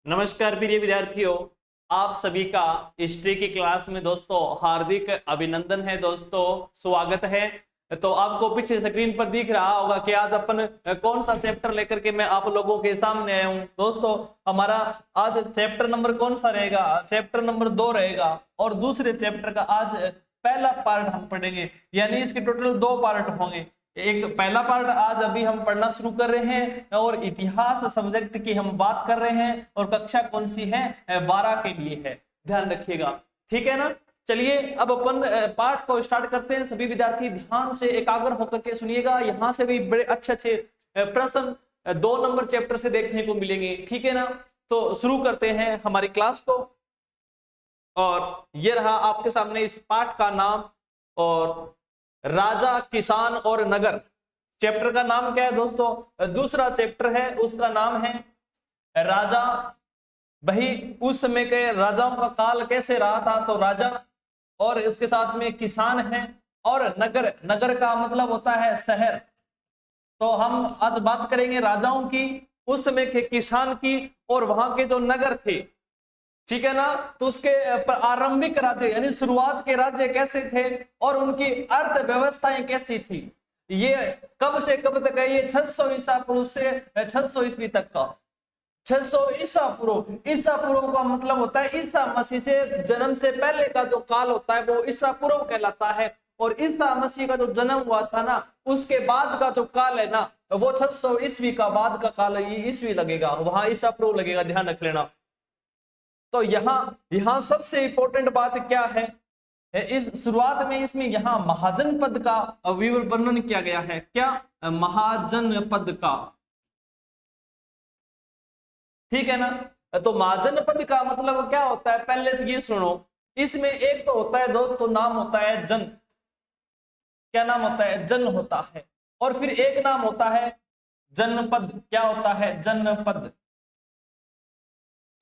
नमस्कार प्रिय विद्यार्थियों, आप सभी का हिस्ट्री की क्लास में दोस्तों हार्दिक अभिनंदन है। दोस्तों स्वागत है। तो आपको पीछे स्क्रीन पर दिख रहा होगा कि आज अपन कौन सा चैप्टर लेकर के मैं आप लोगों के सामने आया हूं। दोस्तों हमारा आज चैप्टर नंबर कौन सा रहेगा? चैप्टर नंबर 2 रहेगा और दूसरे चैप्टर का आज पहला पार्ट हम पढ़ेंगे, यानी इसके टोटल 2 पार्ट होंगे। एक पहला पार्ट आज अभी हम पढ़ना शुरू कर रहे हैं और इतिहास सब्जेक्ट की हम बात कर रहे हैं और कक्षा कौन सी है? 12 के लिए है, ध्यान रखिएगा, ठीक है ना। चलिए अब अपन पाठ को स्टार्ट करते हैं। सभी विद्यार्थी ध्यान से एकाग्र होकर के सुनिएगा, यहाँ से भी बड़े अच्छे अच्छे प्रश्न 2 नंबर चैप्टर से देखने को मिलेंगे, ठीक है ना। तो शुरू करते हैं हमारी क्लास को। और ये रहा आपके सामने इस पाठ का नाम, और राजा, किसान और नगर। चैप्टर का नाम क्या है दोस्तों? दूसरा चैप्टर है, उसका नाम है राजा। भाई उस समय के राजाओं का काल कैसे रहा था? तो राजा, और इसके साथ में किसान है, और नगर। नगर का मतलब होता है शहर। तो हम आज बात करेंगे राजाओं की, उस समय के किसान की, और वहां के जो नगर थे, ठीक है ना। तो उसके आरंभिक राज्य यानी शुरुआत के राज्य कैसे थे और उनकी अर्थव्यवस्थाएं कैसी थी, ये कब से कब तक है? ये 600 ईसा पूर्व से 600 ईस्वी तक का। 600 ईसा पूर्व, ईसा पूर्व का मतलब होता है ईसा मसीह से जन्म से पहले का जो काल होता है वो ईसा पूर्व कहलाता है। और ईसा मसीह का जो जन्म हुआ था ना, उसके बाद का जो काल है ना, वो 600 ईस्वी का बाद का काल है। ये ईस्वी लगेगा, वहां ईसा पूर्व लगेगा, ध्यान रख लेना। तो यहाँ सबसे इंपॉर्टेंट बात क्या है? इस शुरुआत में इसमें यहाँ महाजन पद का वर्णन किया गया है। क्या? महाजन पद का, ठीक है ना। तो महाजन पद का मतलब क्या होता है? पहले तो ये सुनो, इसमें एक तो होता है दोस्तों नाम होता है जन। क्या नाम होता है? जन होता है। और फिर एक नाम होता है जनपद। क्या होता है? जनपद,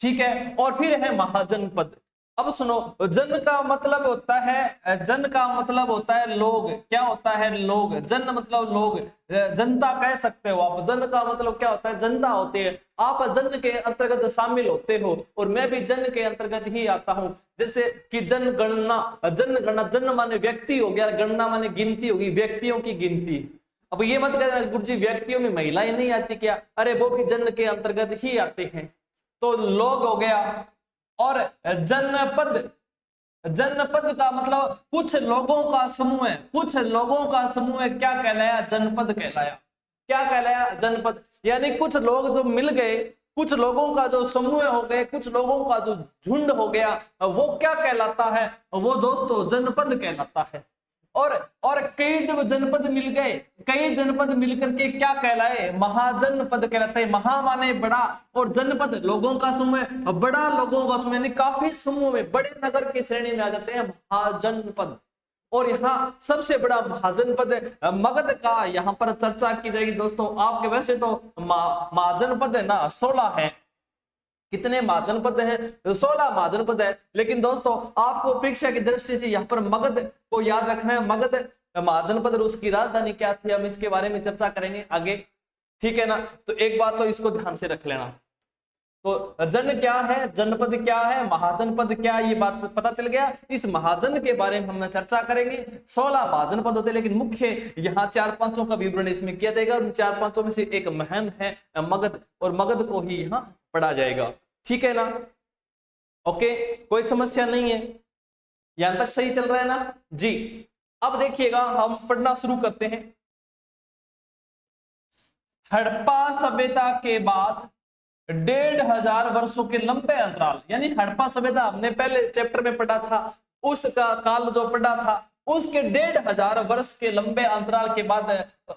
ठीक है। और फिर है महाजनपद। अब सुनो, जन का मतलब होता है, जन का मतलब होता है लोग। क्या होता है? लोग। जन मतलब लोग, जनता कह सकते हो आप। जन का मतलब क्या होता है? जनता होती है। आप जन के अंतर्गत शामिल होते हो और मैं भी जन के अंतर्गत ही आता हूं। जैसे कि जनगणना, जनगणना, जन माने व्यक्ति हो गया, गणना माने गिनती होगी, व्यक्तियों की गिनती। अब ये मत कहना गुरुजी व्यक्तियों में महिलाएं नहीं आती क्या? अरे वो भी जन के अंतर्गत ही आते हैं। तो लोग हो गया। और जनपद, जनपद का मतलब कुछ लोगों का समूह है। कुछ लोगों का समूह क्या कहलाया? जनपद कहलाया। क्या कहलाया? जनपद। यानी कुछ लोग जो मिल गए, कुछ लोगों का जो समूह हो गए, कुछ लोगों का जो झुंड हो गया, वो क्या कहलाता है? वो दोस्तों जनपद कहलाता है। और कई जब जनपद मिल गए, कई जनपद मिलकर के क्या कहलाए? महाजनपद कहलाते हैं। महा माने बड़ा, और जनपद लोगों का समूह, बड़ा लोगों का समूह, यानी काफी समूह में बड़े नगर की श्रेणी में आ जाते हैं महाजनपद। और यहाँ सबसे बड़ा महाजनपद मगध का यहाँ पर चर्चा की जाएगी दोस्तों। आपके वैसे तो महाजनपद है ना 16 है। कितने महाजनपद हैं? 16 महाजनपद है। लेकिन दोस्तों आपको परीक्षा की दृष्टि से यहाँ पर मगध को याद रखना है। मगध महाजनपद, उसकी राजधानी क्या थी, हम इसके बारे में चर्चा करेंगे आगे, ठीक है ना। तो एक बात तो इसको ध्यान से रख लेना। तो जन क्या है, जनपद क्या है, महाजनपद क्या है, ये बात पता चल गया। इस महाजन के बारे में हम चर्चा करेंगे। 16 महाजनपद होते हैं, लेकिन मुख्य यहाँ 4-5 का विवरण इसमें किया जाएगा। उन 4-5 में से एक महान है मगध, और मगध को ही यहाँ पढ़ा जाएगा, ठीक है ना। ओके, कोई समस्या नहीं है, यहां तक सही चल रहा है ना जी। अब देखिएगा, हम पढ़ना शुरू करते हैं। हड़प्पा सभ्यता के बाद 1500 वर्षों के लंबे अंतराल, यानी हड़प्पा सभ्यता हमने पहले चैप्टर में पढ़ा था, उसका काल जो पढ़ा था, उसके 1500 वर्ष के लंबे अंतराल के बाद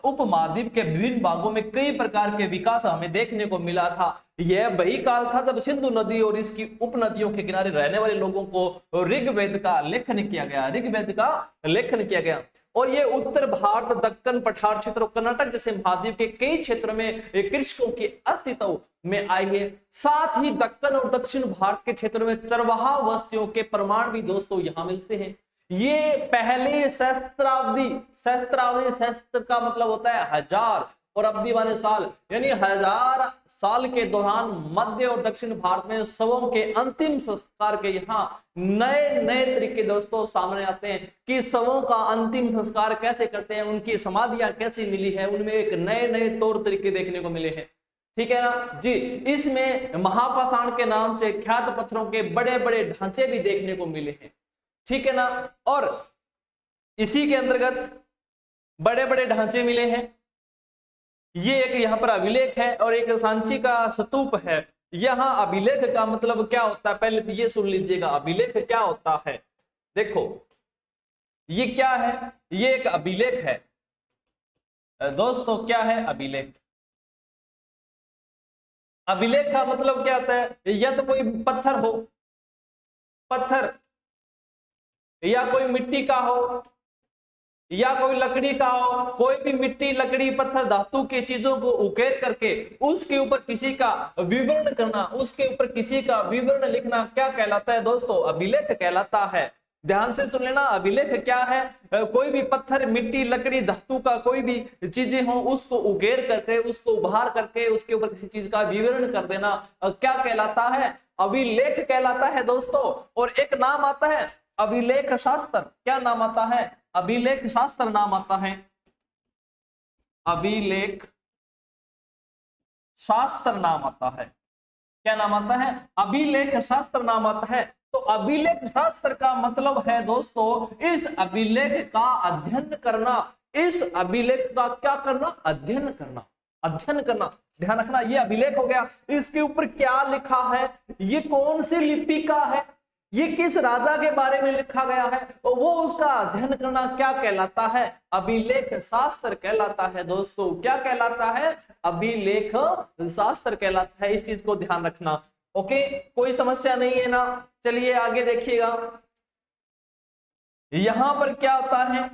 उपमहाद्वीप के विभिन्न भागों में कई प्रकार के विकास हमें देखने को मिला था। यह वही काल था जब सिंधु नदी और इसकी उपनदियों के किनारे रहने वाले लोगों को ऋग्वेद का लेखन किया गया। ऋग्वेद का लेखन किया गया। और ये उत्तर भारत, दक्कन पठार क्षेत्र, कर्नाटक जैसे महाद्वीप के कई क्षेत्रों में कृषकों के अस्तित्व में आई है। साथ ही दक्कन और दक्षिण भारत के क्षेत्रों में चरवाहा बस्तियों के प्रमाण भी दोस्तों यहाँ मिलते हैं। ये पहले सहस्त्राब्दी, सहस्त्र का मतलब होता है 1000 और अवधि वाले साल, यानी 1000 साल के दौरान मध्य और दक्षिण भारत में शवों के अंतिम संस्कार के यहाँ नए नए तरीके दोस्तों सामने आते हैं कि शवों का अंतिम संस्कार कैसे करते हैं, उनकी समाधियां कैसी मिली है, उनमें एक नए नए तौर तरीके देखने को मिले हैं। ठीक है ना जी। इसमें महापाषाण के नाम से ख्यात पत्थरों के बड़े बड़े ढांचे भी देखने को मिले हैं। ठीक है ना। और इसी के अंतर्गत बड़े बड़े ढांचे मिले हैं। ये एक यहाँ पर अभिलेख है और एक सांची का स्तूप है। यहाँ अभिलेख का मतलब क्या होता है, पहले तो ये सुन लीजिएगा, अभिलेख क्या होता है। देखो ये क्या है, ये एक अभिलेख है दोस्तों। क्या है अभिलेख? अभिलेख का मतलब क्या होता है, या तो कोई पत्थर हो, पत्थर, या कोई मिट्टी का हो, या कोई लकड़ी का हो, कोई भी मिट्टी लकड़ी पत्थर धातु की चीजों को उकेर करके उसके ऊपर किसी का विवरण करना, उसके ऊपर किसी का विवरण लिखना क्या कहलाता है दोस्तों? अभिलेख कहलाता है। ध्यान से सुन लेना, अभिलेख क्या है? कोई भी पत्थर मिट्टी लकड़ी धातु का कोई भी चीजें हो उसको उकेर करके, उसको उभार करके उसके ऊपर किसी चीज का विवरण कर देना क्या कहलाता है? अभिलेख कहलाता है दोस्तों। और एक नाम आता है अभिलेख शास्त्र। क्या नाम आता है? अभिलेख शास्त्र नाम आता है। अभिलेख शास्त्र नाम आता है। क्या नाम आता है? अभिलेख शास्त्र नाम आता है। तो अभिलेख शास्त्र का मतलब है दोस्तों इस अभिलेख का अध्ययन करना। इस अभिलेख का क्या करना? अध्ययन करना, अध्ययन करना। ध्यान रखना, ये अभिलेख हो गया, इसके ऊपर क्या लिखा है, ये कौन सी लिपि का है, ये किस राजा के बारे में लिखा गया है, तो वो उसका अध्ययन करना क्या कहलाता है? अभिलेख शास्त्र कहलाता है दोस्तों। क्या कहलाता है? अभिलेख शास्त्र कहलाता है। इस चीज को ध्यान रखना। ओके, कोई समस्या नहीं है ना। चलिए आगे देखिएगा, यहां पर क्या होता है,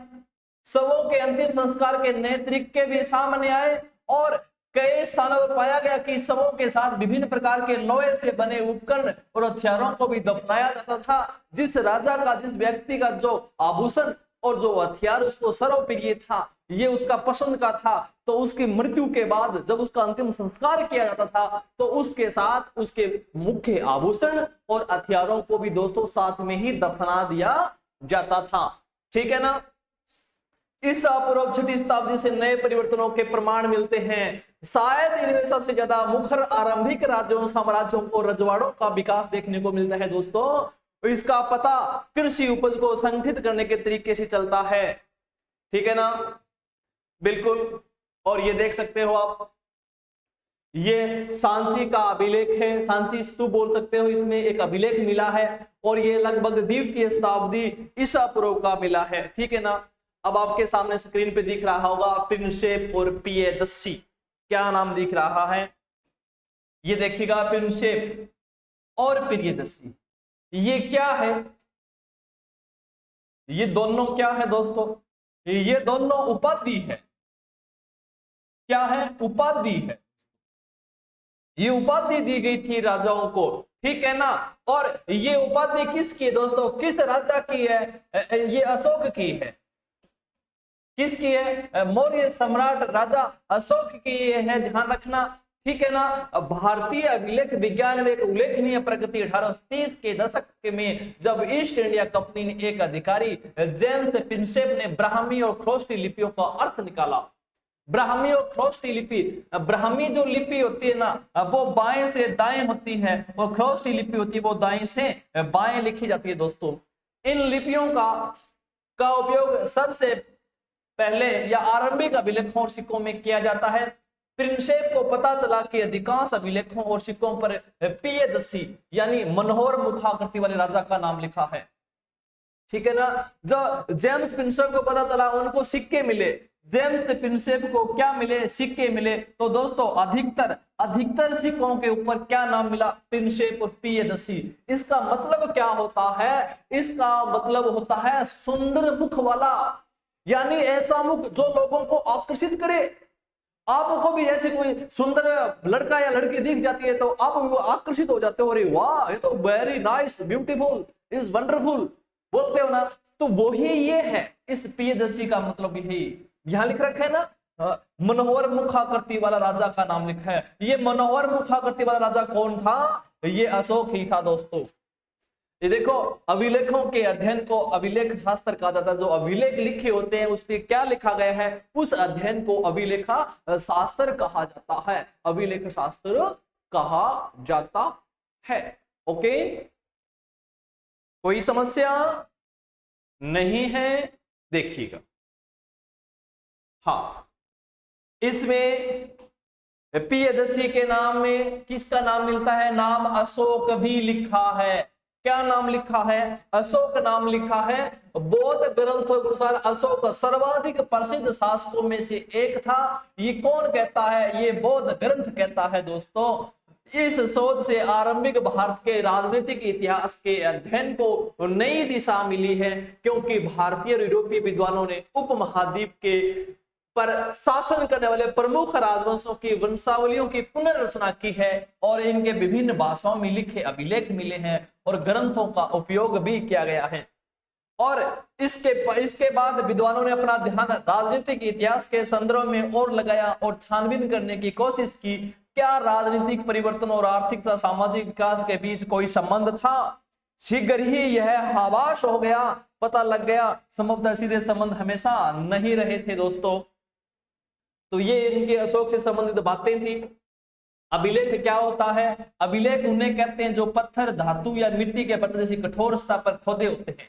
शवों के अंतिम संस्कार के नए तरीके भी सामने आए और कई स्थानों पर पाया गया कि शवों के साथ विभिन्न प्रकार के लोहे से बने उपकरण और हथियारों को भी दफनाया जाता था। जिस राजा का, जिस व्यक्ति का जो आभूषण और जो हथियार उसको सर्वप्रिय था, ये उसका पसंद का था, तो उसकी मृत्यु के बाद जब उसका अंतिम संस्कार किया जाता था तो उसके साथ उसके मुख्य आभूषण और हथियारों को भी दोस्तों साथ में ही दफना दिया जाता था। ठीक है ना। ईसा पूर्व 6वीं शताब्दी से नए परिवर्तनों के प्रमाण मिलते हैं। शायद इनमें सबसे ज्यादा मुखर आरंभिक राज्यों, साम्राज्यों और रजवाड़ों का विकास देखने को मिलता है दोस्तों। इसका पता कृषि उपज को संगठित करने के तरीके से चलता है। ठीक है ना, बिल्कुल। और ये देख सकते हो आप, ये सांची का अभिलेख है, सांची स्तूप बोल सकते हो। इसमें एक अभिलेख मिला है और ये लगभग द्वितीय शताब्दी ईसा पूर्व का मिला है। ठीक है ना। अब आपके सामने स्क्रीन पे दिख रहा होगा प्रिंसेप और पियदस्सी। क्या नाम दिख रहा है? ये देखिएगा, प्रिंसेप और पियदस्सी। ये क्या है? ये दोनों क्या है दोस्तों? ये दोनों उपाधि है। क्या है? उपाधि है। ये उपाधि दी गई थी राजाओं को। ठीक है ना। और ये उपाधि किसकी है दोस्तों? किस राजा की है? ये अशोक की है। किसकी है? मौर्य सम्राट राजा अशोक की है। ध्यान रखना। ठीक है ना। भारतीय अभिलेख विज्ञान में एक उल्लेखनीय प्रगति 1830 के दशक में जब ईस्ट इंडिया कंपनी ने एक अधिकारी जेम्स प्रिंसेप ने ब्राह्मी और ख्रोष्टी लिपियों का अर्थ निकाला। ब्राह्मी और ख्रोष्टी लिपि, ब्राह्मी जो लिपि होती है ना वो बाएं से दाएं होती है और ख्रोष्टी लिपि होती है वो दाएं से बाएं लिखी जाती है दोस्तों। इन लिपियों का उपयोग सबसे पहले या आरंभिक अभिलेखों और सिक्कों में किया जाता है। प्रिंसेप को पता चला कि अधिकांश अभिलेखों और सिक्कों पर पियदस्सी यानी मनोहर मुखाकृति वाले राजा का नाम लिखा है। ठीक है ना। जो जेम्स प्रिंसेप को पता चला, उनको सिक्के मिले। जेम्स प्रिंसेप को क्या मिले? सिक्के मिले। तो दोस्तों अधिकतर सिक्कों के ऊपर क्या नाम मिला? प्रिंसेप और पियदस्सी। इसका मतलब क्या होता है? इसका मतलब होता है सुंदर मुख वाला, यानी ऐसा मुख जो लोगों को आकर्षित करे। आपको भी ऐसे कोई सुंदर लड़का या लड़की दिख जाती है तो आप वो आकर्षित हो जाते हो, अरे वाह ये तो very nice, beautiful, is wonderful बोलते हो ना। तो वही ये है, इस पियदस्सी का मतलब यही यहां लिख रखा है ना, मनोहर मुखाकृति वाला राजा का नाम लिखा है। ये मनोहर मुखाकृति वाला राजा कौन था? ये अशोक ही था दोस्तों। ये देखो, अभिलेखों के अध्ययन को अभिलेख शास्त्र कहा जाता है। जो अभिलेख लिखे होते हैं उस पे क्या लिखा गया है, उस अध्ययन को अभिलेखा शास्त्र कहा जाता है। अभिलेख शास्त्र कहा जाता है। ओके, कोई समस्या नहीं है? देखिएगा, हाँ, इसमें प्रियदर्शी के नाम में किसका नाम मिलता है? नाम अशोक भी लिखा है। क्या नाम लिखा है? अशोक नाम लिखा है। बौद्ध ग्रंथों के अनुसार अशोक सर्वाधिक प्रसिद्ध शासकों में से एक था। ये कौन कहता है? ये बौद्ध ग्रंथ कहता है दोस्तों। इस शोध से आरंभिक भारत के राजनीतिक इतिहास के अध्ययन को नई दिशा मिली है, क्योंकि भारतीय और यूरोपीय विद्वानों ने उपमहाद्वीप के पर शासन करने वाले प्रमुख राजवंशों की वंशावलियों की पुनर्रचना की है और इनके विभिन्न भाषाओं में लिखे अभिलेख मिले हैं और ग्रंथों का उपयोग भी किया गया है। और इसके बाद विद्वानों ने अपना ध्यान राजनीतिक इतिहास के संदर्भ में और लगाया और छानबीन करने की कोशिश की। क्या राजनीतिक परिवर्तन और आर्थिक तथा सामाजिक विकास के बीच कोई संबंध था? शीघ्र ही यह आभास हो गया, पता लग गया। संभवतः सीधे संबंध हमेशा नहीं रहे थे दोस्तों। तो ये इनके अशोक से संबंधित बातें थी। अभिलेख क्या होता है? अभिलेख उन्हें कहते हैं जो पत्थर, धातु या मिट्टी के पत्थर जैसी कठोर सतह पर खोदे होते हैं।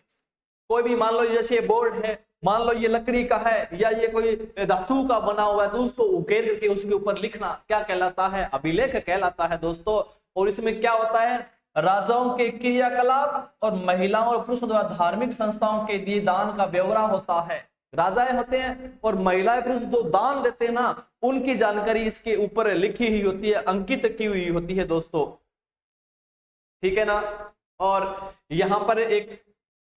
कोई भी मान लो जैसे बोर्ड है, मान लो ये लकड़ी का है या ये कोई धातु का बना हुआ है, तो उसको उकेर करके उसके ऊपर लिखना क्या कहलाता है? अभिलेख कहलाता है दोस्तों। और इसमें क्या होता है? राजाओं के क्रियाकलाप और महिलाओं और पुरुषों द्वारा धार्मिक संस्थाओं के दिए दान का ब्यौरा होता है। राजाएं होते हैं और महिलाएं पुरुष जो दान देते हैं ना, उनकी जानकारी इसके ऊपर लिखी हुई होती है, अंकित की हुई होती है दोस्तों। ठीक है ना? और यहां पर एक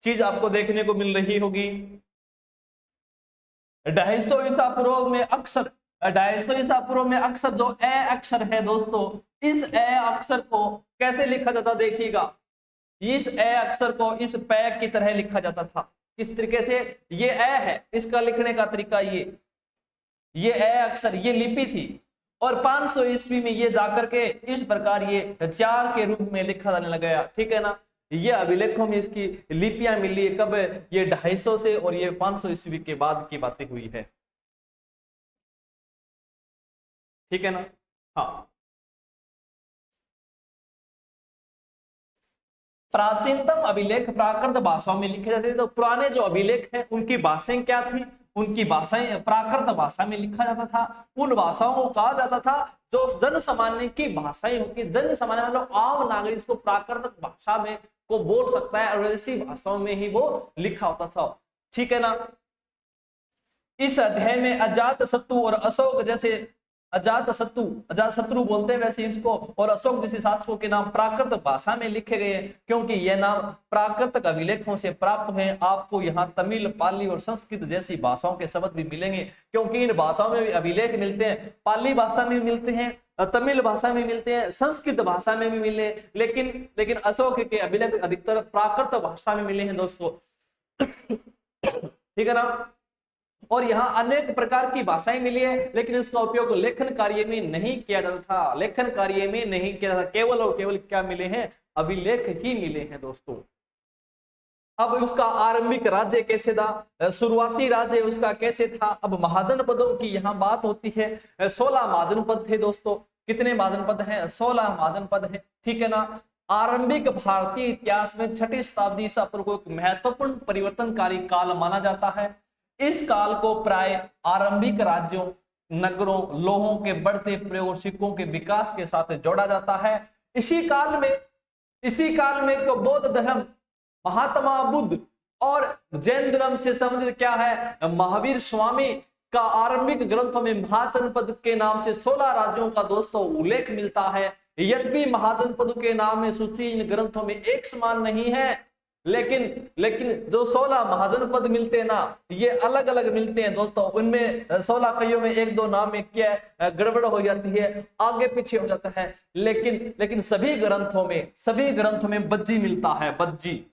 चीज आपको देखने को मिल रही होगी, 250 ईसा पूर्व में अक्षर 250 ईसा पूर्व में अक्षर जो ए अक्षर है दोस्तों, इस ए अक्षर को कैसे लिखा जाता? देखिएगा, इस ए अक्षर को इस पै की तरह लिखा जाता था। किस तरीके से? ये ए है, इसका लिखने का तरीका ये ए अक्षर, ये लिपि थी। और 500 ईस्वी में ये जाकर के इस प्रकार ये 4 के रूप में लिखा जाने लगा। ठीक है ना? ये अभिलेखों में इसकी लिपियां मिली है। कब? ये 250 से और ये 500 ईस्वी के बाद की बातें हुई है। ठीक है ना? हाँ, प्राचीनतम अभिलेख प्राकृत भाषाओं में लिखे जाते थे। तो पुराने जो अभिलेख हैं उनकी भाषाएं क्या थी? उनकी भाषाएं प्राकृत भाषा में लिखा जाता था। उन भाषाओं को कहा जाता था जो जन सामान्य की भाषाएं होती। जन सामान्य मतलब आम नागरिक इसको प्राकृतिक भाषा में को बोल सकता है और ऐसी भाषाओं में ही वो लिखा होता था। ठीक है ना? इस अध्याय में अजातशत्रु और अशोक जैसे अजातशत्रु बोलते हैं वैसे इसको, और अशोक जैसे शासकों के नाम प्राकृत भाषा में लिखे गए हैं, क्योंकि ये नाम प्राकृतिक अभिलेखों से प्राप्त हैं। आपको यहाँ तमिल, पाली और संस्कृत जैसी भाषाओं के शब्द भी मिलेंगे, क्योंकि इन भाषाओं में भी अभिलेख मिलते हैं। पाली भाषा में मिलते हैं, तमिल भाषा में मिलते हैं, संस्कृत भाषा में भी मिले, लेकिन अशोक के अभिलेख अधिकतर प्राकृत भाषा में मिले हैं दोस्तों। ठीक है ना? और यहाँ अनेक प्रकार की भाषाएं मिली है, लेकिन इसका उपयोग लेखन कार्य में नहीं किया जाता था। लेखन कार्य में नहीं किया जाता, केवल और केवल क्या मिले हैं? अभिलेख ही मिले हैं दोस्तों। अब उसका आरंभिक राज्य कैसे था? शुरुआती राज्य उसका कैसे था? अब महाजन पदों की यहाँ बात होती है। 16 महाजन पद थे दोस्तों। कितने महाजन पद हैं? 16 महाजन पद है। ठीक है ना? आरंभिक भारतीय इतिहास में 6ठी शताब्दी ईसा पूर्व को एक महत्वपूर्ण परिवर्तनकारी काल माना जाता है। इस काल को प्राय आरंभिक राज्यों, नगरों, लोहों के बढ़ते प्रयोग और सिक्कों के विकास के साथ जोड़ा जाता है। इसी काल में तो बौद्ध धर्म, महात्मा बुद्ध और जैन धर्म से संबंधित क्या है? महावीर स्वामी का आरंभिक ग्रंथों में महाजनपद के नाम से 16 राज्यों का दोस्तों उल्लेख मिलता है। यद्यपि महाजनपद के नाम में सूची इन ग्रंथों में एक समान नहीं है, लेकिन जो 16 महाजनपद मिलते हैं ना, ये अलग अलग मिलते हैं दोस्तों। उनमें 16 कईयों में 1-2 नाम में क्या गड़बड़ हो जाती है, आगे पीछे हो जाता है, लेकिन सभी ग्रंथों में बज्जी मिलता है। बज्जी,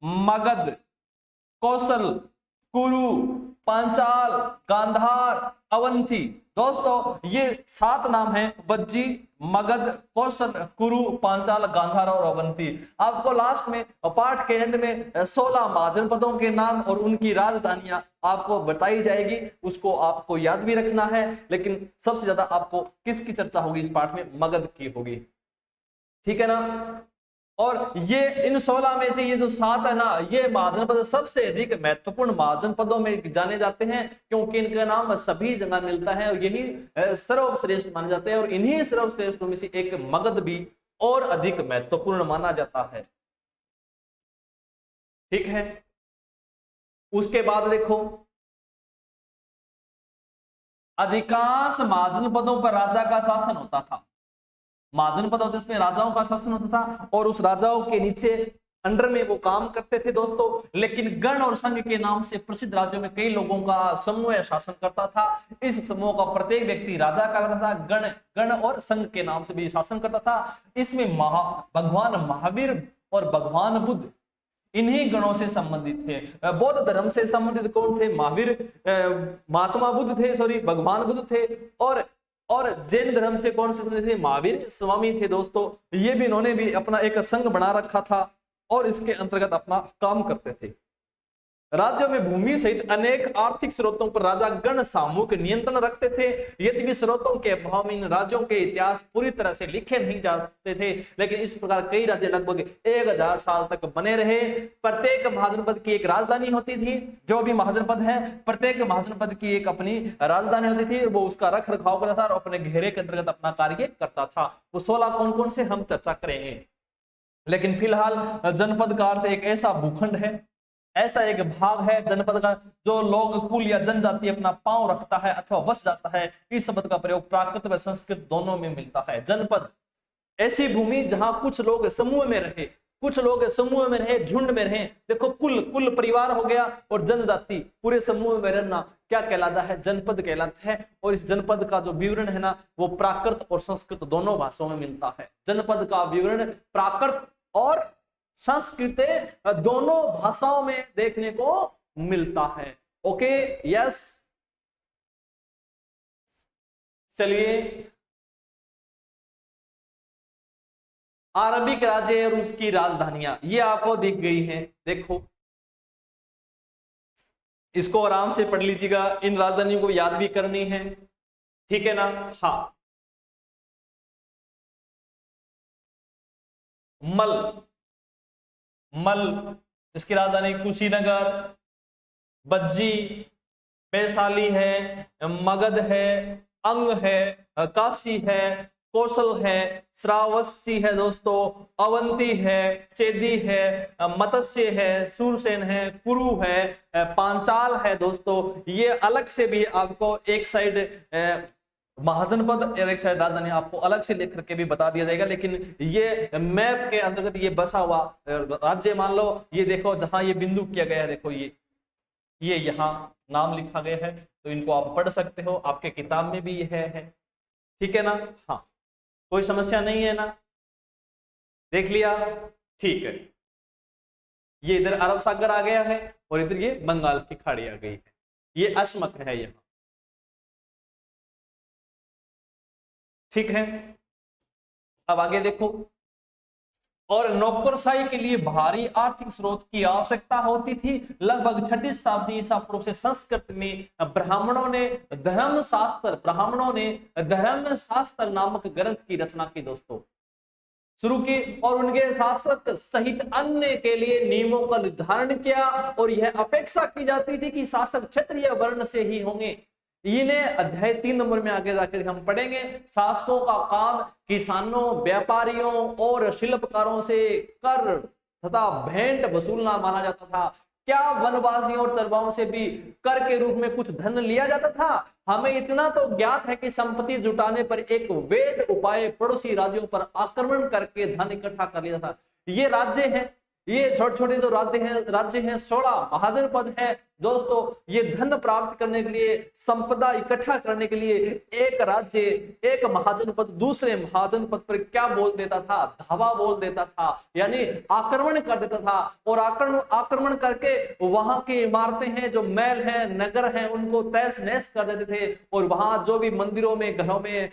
मगध, कौशल, कुरु, पांचाल, गांधार, अवंती। दोस्तों ये 7 नाम हैं, बज्जी, मगध, कौशल, कुरु, पांचाल, गांधार और अवंती। आपको लास्ट में पाठ के एंड में 16 महाजनपदों के नाम और उनकी राजधानियां आपको बताई जाएगी, उसको आपको याद भी रखना है। लेकिन सबसे ज्यादा आपको किसकी चर्चा होगी इस पाठ में? मगध की होगी, ठीक है ना। और ये इन 16 में से ये जो 7 है ना, ये महाजनपद सबसे अधिक महत्वपूर्ण महाजनपदों में जाने जाते हैं, क्योंकि इनका नाम सभी जगह मिलता है और यही सर्वश्रेष्ठ माने जाते हैं। और इन्हीं सर्वश्रेष्ठ में से एक मगध भी और अधिक महत्वपूर्ण माना जाता है, ठीक है। उसके बाद देखो, अधिकांश महाजनपदों पर राजा का शासन होता था। महाजनपद होते इसमें राजाओं का शासन होता था और उस राजाओं के नीचे अंडर में वो काम करते थे दोस्तों। लेकिन गण और संघ के नाम से प्रसिद्ध राज्यों में कई लोगों का समूह या शासन करता था। इस समूह का प्रत्येक व्यक्ति राजा कहलाता था। गण और संघ के नाम से भी शासन करता था। इसमें भगवान महावीर और भगवान बुद्ध इन्हीं गणों से संबंधित थे। बौद्ध धर्म से संबंधित कौन थे? महावीर, महात्मा बुद्ध थे, सॉरी भगवान बुद्ध थे। और जैन धर्म से कौन से संबंधित थे? महावीर स्वामी थे दोस्तों। ये भी इन्होंने भी अपना एक संघ बना रखा था और इसके अंतर्गत अपना काम करते थे। राज्यों में भूमि सहित अनेक आर्थिक स्रोतों पर राजा गण सामूहिक नियंत्रण रखते थे। यद्यपि स्रोतों के अभाव में इन राज्यों के इतिहास पूरी तरह से लिखे नहीं जाते थे, लेकिन इस प्रकार कई राज्य लगभग 1000 साल तक बने रहे। प्रत्येक महाजनपद की एक राजधानी होती थी। जो भी महाजनपद है, प्रत्येक महाजनपद की एक अपनी राजधानी होती थी। वो उसका रख रखाव करता था और अपने घेरे के अंतर्गत अपना कार्य करता था। वो 16 कौन कौन से हम चर्चा करेंगे। लेकिन फिलहाल जनपद का अर्थ एक ऐसा भूखंड है, ऐसा एक भाग है जनपद का जो लोग, कुल या जनजाति अपना पांव रखता है अथवा बस जाता है। इस शब्द का प्रयोग प्राकृत व संस्कृत दोनों में मिलता है। जनपद ऐसी भूमि जहां कुछ लोग समूह में रहे, कुछ लोग समूह में रहे, झुंड में रहे। देखो कुल परिवार हो गया और जनजाति पूरे समूह में रहना क्या कहलाता है? जनपद कहलाता है। और इस जनपद का जो विवरण है ना, वो प्राकृत और संस्कृत दोनों भाषाओं में मिलता है। जनपद का विवरण प्राकृत और संस्कृत दोनों भाषाओं में देखने को मिलता है। Okay, yes. चलिए, अरबिक राज्य और उसकी राजधानियां ये आपको दिख गई हैं। देखो, इसको आराम से पढ़ लीजिएगा, इन राजधानियों को याद भी करनी है, ठीक है ना। हाँ, मल इसकी राजधानी कुशीनगर, बज्जी, वैशाली है, मगध है, अंग है, काशी है, कौशल है, श्रावस्ती है दोस्तों, अवंती है, चेदी है, मत्स्य है, सूरसेन है, कुरु है, पांचाल है दोस्तों। ये अलग से भी आपको एक साइड महाजनपद और एक साइड राजधानी आपको अलग से लिख करके भी बता दिया जाएगा। लेकिन ये मैप के अंतर्गत ये बसा हुआ राज्य मान लो, ये देखो जहां ये बिंदु किया गया है, देखो ये यहाँ नाम लिखा गया है, तो इनको आप पढ़ सकते हो, आपके किताब में भी ये है, ठीक है ना। हाँ, कोई समस्या नहीं है ना, देख लिया, ठीक है। ये इधर अरब सागर आ गया है और इधर ये बंगाल की खाड़ी आ गई है, ये अश्मक है यहाँ, ठीक है। अब आगे देखो, और नौकरशाही के लिए भारी आर्थिक स्रोत की आवश्यकता होती थी। लगभग 6ठी शताब्दी ईसा पूर्व से संस्कृत में ब्राह्मणों ने धर्मशास्त्र नामक ग्रंथ की रचना की दोस्तों, शुरू की, और उनके शासक सहित अन्य के लिए नियमों का निर्धारण किया। और यह अपेक्षा की जाती थी कि शासक क्षत्रिय वर्ण से ही होंगे। इन्हें अध्याय 3 नंबर में आगे जाकर हम पढ़ेंगे। शासकों का काम किसानों, व्यापारियों और शिल्पकारों से कर तथा भेंट वसूलना माना जाता था। क्या वनवासियों और चरवाहों से भी कर के रूप में कुछ धन लिया जाता था? हमें इतना तो ज्ञात है कि संपत्ति जुटाने पर एक वैध उपाय पड़ोसी राज्यों पर आक्रमण करके धन इकट्ठा कर लिया था। ये राज्य है, ये छोटे छोटे जो राज्य हैं 16 महाजन पद है दोस्तों। ये धन प्राप्त करने के लिए, संपदा इकट्ठा करने के लिए एक राज्य एक महाजन पद दूसरे महाजन पद पर क्या बोल देता था, धावा बोल देता था, यानी आक्रमण कर देता था। और आक्रमण करके वहां की इमारतें हैं, जो महल हैं, नगर हैं, उनको तहस नहस कर देते थे। और वहां जो भी मंदिरों में, घरों में,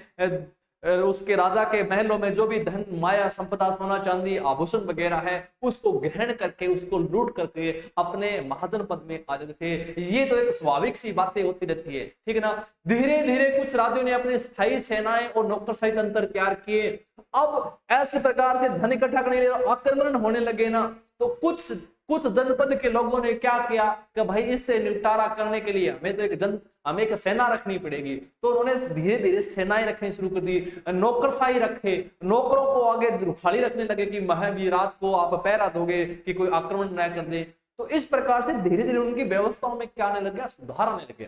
उसके राजा के महलों में जो भी धन माया संपदा, सोना चांदी, आभूषण वगैरह है, उसको ग्रहण करके, उसको लूट करके अपने महाजन पद में आ जाते थे। ये तो एक स्वाभाविक सी बातें होती रहती है, ठीक है ना। धीरे धीरे कुछ राज्यों ने अपनी स्थायी सेनाएं और नौकरशाही तंत्र तैयार किए। अब ऐसे प्रकार से धन इकट्ठा करने के लिए आक्रमण होने लगे ना, तो कुछ जनपद के लोगों ने क्या किया कि भाई इससे निपटारा करने के लिए हमें एक सेना रखनी पड़ेगी। तो उन्होंने धीरे धीरे सेनाएं रखनी शुरू कर दी, नौकरशाही रखे, नौकरों को आगे रुखाली रखने लगे कि महवी रात को आप पहरा दोगे कि कोई आक्रमण न कर दे। तो इस प्रकार से धीरे धीरे उनकी व्यवस्थाओं में क्या आने लग गया, सुधार आने लग गया,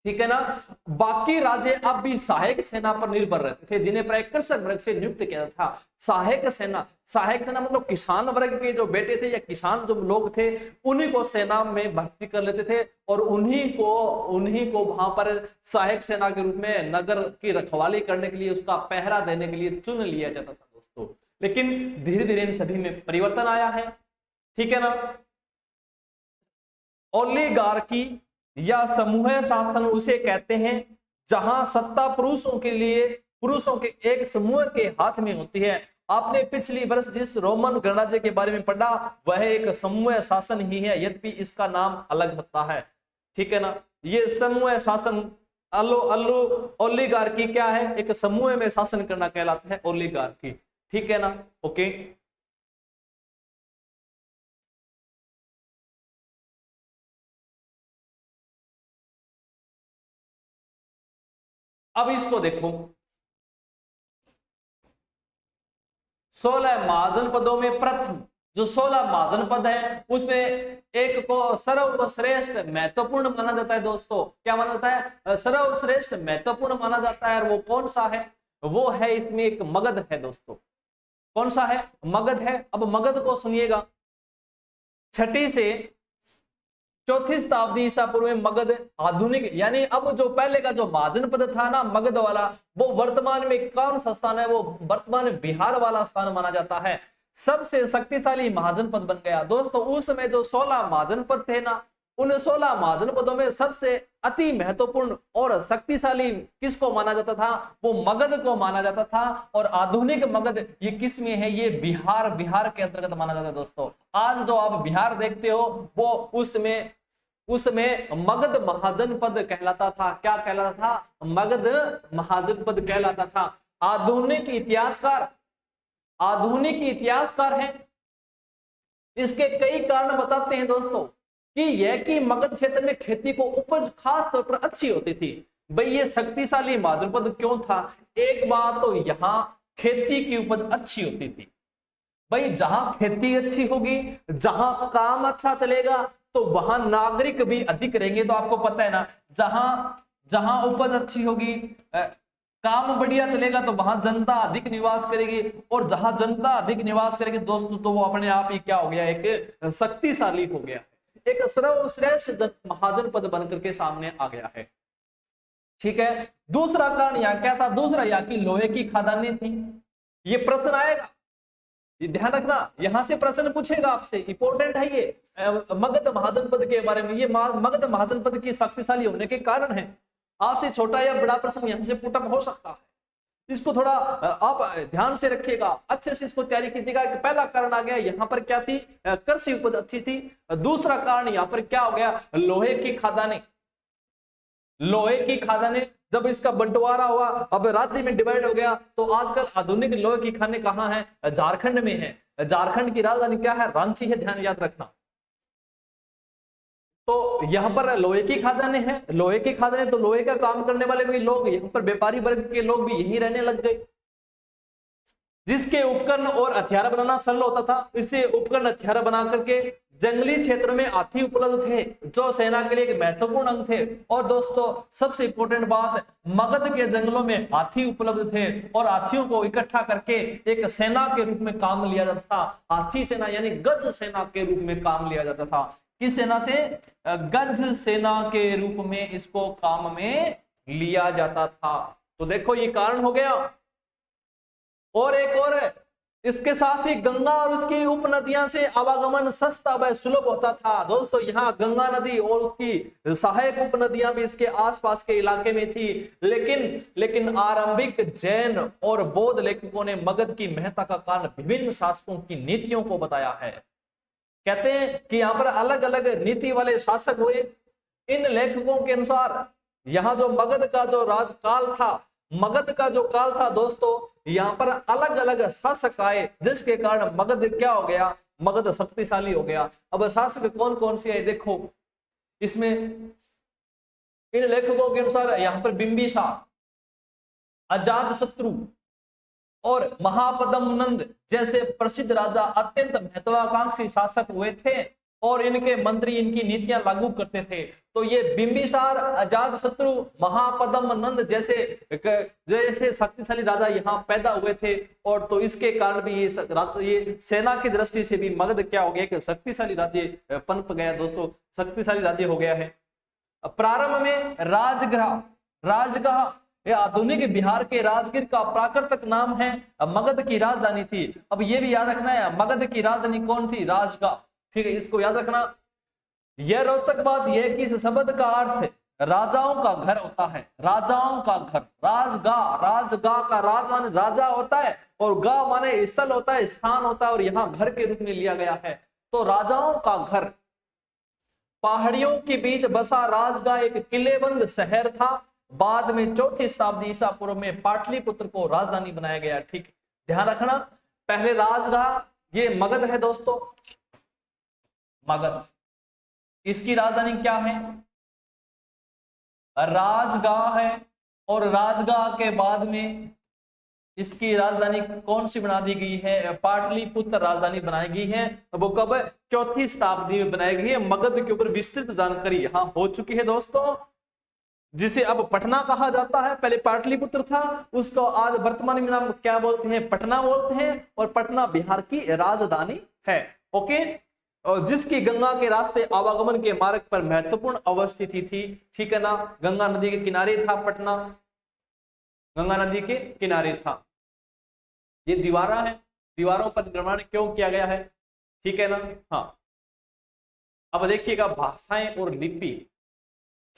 ठीक है ना। बाकी राज्य अब भी सहायक सेना पर निर्भर रहते थे, जिन्हें प्रकृषक वर्ग से नियुक्त किया था। सहायक सेना मतलब किसान वर्ग के जो बेटे थे या किसान जो लोग थे, उन्हीं को सेना में भर्ती कर लेते थे और उन्हीं को वहां पर सहायक सेना के रूप में नगर की रखवाली करने के लिए, उसका पहरा देने के लिए चुन लिया जाता था दोस्तों। लेकिन धीरे धीरे इन सभी में परिवर्तन आया है, ठीक है ना। ओलिगार्की या समूह शासन उसे कहते हैं जहां सत्ता पुरुषों के एक समूह के हाथ में होती है। आपने पिछली वर्ष जिस रोमन गणराज्य के बारे में पढ़ा वह एक समूह शासन ही है, यद्यपि इसका नाम अलग होता है, ठीक है ना। ये समूह शासन ओलिगार्की क्या है, एक समूह में शासन करना कहलाता है ओलिगार्की, ठीक है ना। ओके, अब इसको देखो, 16 महाजन पदों में प्रथम जो 16 महाजन पद है उसमें एक को सर्वश्रेष्ठ महत्वपूर्ण माना जाता है दोस्तों। क्या माना जाता है, सर्वश्रेष्ठ महत्वपूर्ण माना जाता है। और वो कौन सा है, वो है इसमें एक मगध है दोस्तों। कौन सा है, मगध है। अब मगध को सुनिएगा, 6ठी से 4ठी शताब्दी ईसा पूर्व में मगध आधुनिक, यानी अब जो पहले का जो महाजन पद था ना मगध वाला, वो वर्तमान में कौन सा स्थान है, वो वर्तमान में बिहार वाला स्थान माना जाता है। सबसे शक्तिशाली महाजन पद बन गया दोस्तों। उस समय जो 16 महाजन पद थे ना, उन 16 महाजन पदों में सबसे अति महत्वपूर्ण और शक्तिशाली किसको माना जाता था, वो मगध को माना जाता था। और आधुनिक मगध ये किस में है, ये बिहार के अंतर्गत माना जाता है दोस्तों। आज जो आप बिहार देखते हो वो उसमें मगध महाजन पद कहलाता था। क्या कहलाता था, मगध महाजन पद कहलाता था। आधुनिक इतिहासकार हैं, इसके कई कारण बताते हैं दोस्तों कि यह कि मगध क्षेत्र में खेती को उपज खास तौर पर अच्छी होती थी। भाई ये शक्तिशाली महाजन पद क्यों था, एक बात तो यहां खेती की उपज अच्छी होती थी। भाई जहां खेती अच्छी होगी, जहां काम अच्छा चलेगा, तो वहां नागरिक भी अधिक रहेंगे। तो आपको पता है ना, जहां उपज अच्छी होगी, काम बढ़िया चलेगा, तो वहां जनता अधिक निवास करेगी। और जहां जनता अधिक निवास करेगी दोस्तों, तो वो अपने आप ही क्या हो गया, एक शक्तिशाली हो गया, एक सर्वश्रेष्ठ महाजन पद बनकर के सामने आ गया है, ठीक है। दूसरा कारण यहाँ क्या था, दूसरा यहाँ की लोहे की खदानें थी। ये प्रश्न आएगा, ये ध्यान रखना, यहां से प्रश्न पूछेगा आपसे, इंपॉर्टेंट है ये मगध महाजन पद के बारे में। ये मगध महाजन पद की शक्तिशाली होने के कारण है। आपसे छोटा या बड़ा प्रश्न यहां से पुटअप हो सकता है, इसको थोड़ा आप ध्यान से रखिएगा, अच्छे से इसको तैयारी कीजिएगा। पहला कारण आ गया, यहाँ पर क्या थी, कृषि उपज अच्छी थी। दूसरा कारण यहाँ पर क्या हो गया, लोहे की खदानें। जब इसका बंटवारा हुआ, अब राज्य में डिवाइड हो गया, तो आजकल आधुनिक लोहे की खानें कहाँ हैं, झारखंड में है। झारखंड की राजधानी क्या है, रांची है, ध्यान याद रखना। तो यहाँ पर लोहे की खदानें हैं, तो लोहे का काम करने वाले भी लोग, यहाँ पर व्यापारी वर्ग के लोग भी यहीं रहने लग गए। जिसके उपकरण और हथियार बनाना सरल होता था। इससे उपकरण हथियार बना करके जंगली क्षेत्रों में हाथी उपलब्ध थे, जो सेना के लिए एक महत्वपूर्ण अंग थे। और दोस्तों सबसे इंपॉर्टेंट बात, मगध के जंगलों में हाथी उपलब्ध थे और हाथियों को इकट्ठा करके एक सेना के रूप में काम लिया जाता था। हाथी सेना यानी गज सेना के रूप में काम लिया जाता था। किस सेना से? गज सेना के रूप में इसको काम में लिया जाता था। तो देखो ये कारण हो गया। और एक और है, इसके साथ ही गंगा और उसकी उपनदियां से आवागमन सस्ता व सुलभ होता था। दोस्तों यहाँ गंगा नदी और उसकी सहायक उपनदियां भी इसके आसपास के इलाके में थी। लेकिन आरंभिक जैन और बौद्ध लेखकों ने मगध की महत्ता का कारण विभिन्न शासकों की नीतियों को बताया है। कहते हैं कि यहाँ पर अलग अलग नीति वाले शासक हुए। इन लेखकों के अनुसार यहाँ जो मगध का जो राजकाल था, मगध का जो काल था दोस्तों, यहाँ पर अलग अलग शासक आए, जिसके कारण मगध क्या हो गया? मगध शक्तिशाली हो गया। अब शासक कौन कौन से आए देखो इसमें। इन लेखकों के अनुसार यहाँ पर बिंबिसार, अजातशत्रु और महापद्मनंद जैसे प्रसिद्ध राजा अत्यंत महत्वाकांक्षी शासक हुए थे और इनके मंत्री इनकी नीतियां लागू करते थे। तो ये बिंबिसार, अजातशत्रु, महापद्मनंद जैसे शक्तिशाली राजा यहाँ पैदा हुए थे। और तो इसके कारण भी ये सेना की दृष्टि से भी मगध क्या हो गया कि शक्तिशाली राज्य पनप गया दोस्तों, शक्तिशाली राज्य हो गया है। प्रारंभ में राजगृह ये आधुनिक बिहार के राजगीर का प्राकृतिक नाम है, मगध की राजधानी थी। अब ये भी याद रखना है, मगध की राजधानी कौन थी? राजगाह। ठीक है, इसको याद रखना। यह रोचक बात यह है कि इस शब्द का अर्थ राजाओं का घर होता है। राजाओं का घर, राजगाह का राज माने राजा होता है और गांव माने स्थल होता है, स्थान होता है, और यहाँ घर के रूप में लिया गया है। तो राजाओं का घर। पहाड़ियों के बीच बसा राजगाह एक किलेबंद शहर था। बाद में 4वीं शताब्दी ईसा पूर्व में पाटलिपुत्र को राजधानी बनाया गया। ठीक, ध्यान रखना, पहले राजगाह, ये मगध है दोस्तों, मगध, इसकी राजधानी क्या है? राजगाह है। और राजगाह के बाद में इसकी राजधानी कौन सी बना दी गई है? पाटलिपुत्र राजधानी बनाई गई है। वो कब? 4वीं शताब्दी में बनाई गई है। मगध के ऊपर विस्तृत जानकारी यहाँ हो चुकी है दोस्तों, जिसे अब पटना कहा जाता है। पहले पाटलिपुत्र था, उसको आज वर्तमान में नाम क्या बोलते हैं? पटना बोलते हैं। और पटना बिहार की राजधानी है। ओके, और जिसकी गंगा के रास्ते आवागमन के मार्ग पर महत्वपूर्ण अवस्थिति थी। ठीक है ना, गंगा नदी के किनारे था पटना, गंगा नदी के किनारे था। ये दीवारा है, दीवारों पर निर्माण क्यों किया गया है? ठीक है ना। हाँ, अब देखिएगा भाषाएं और लिपि।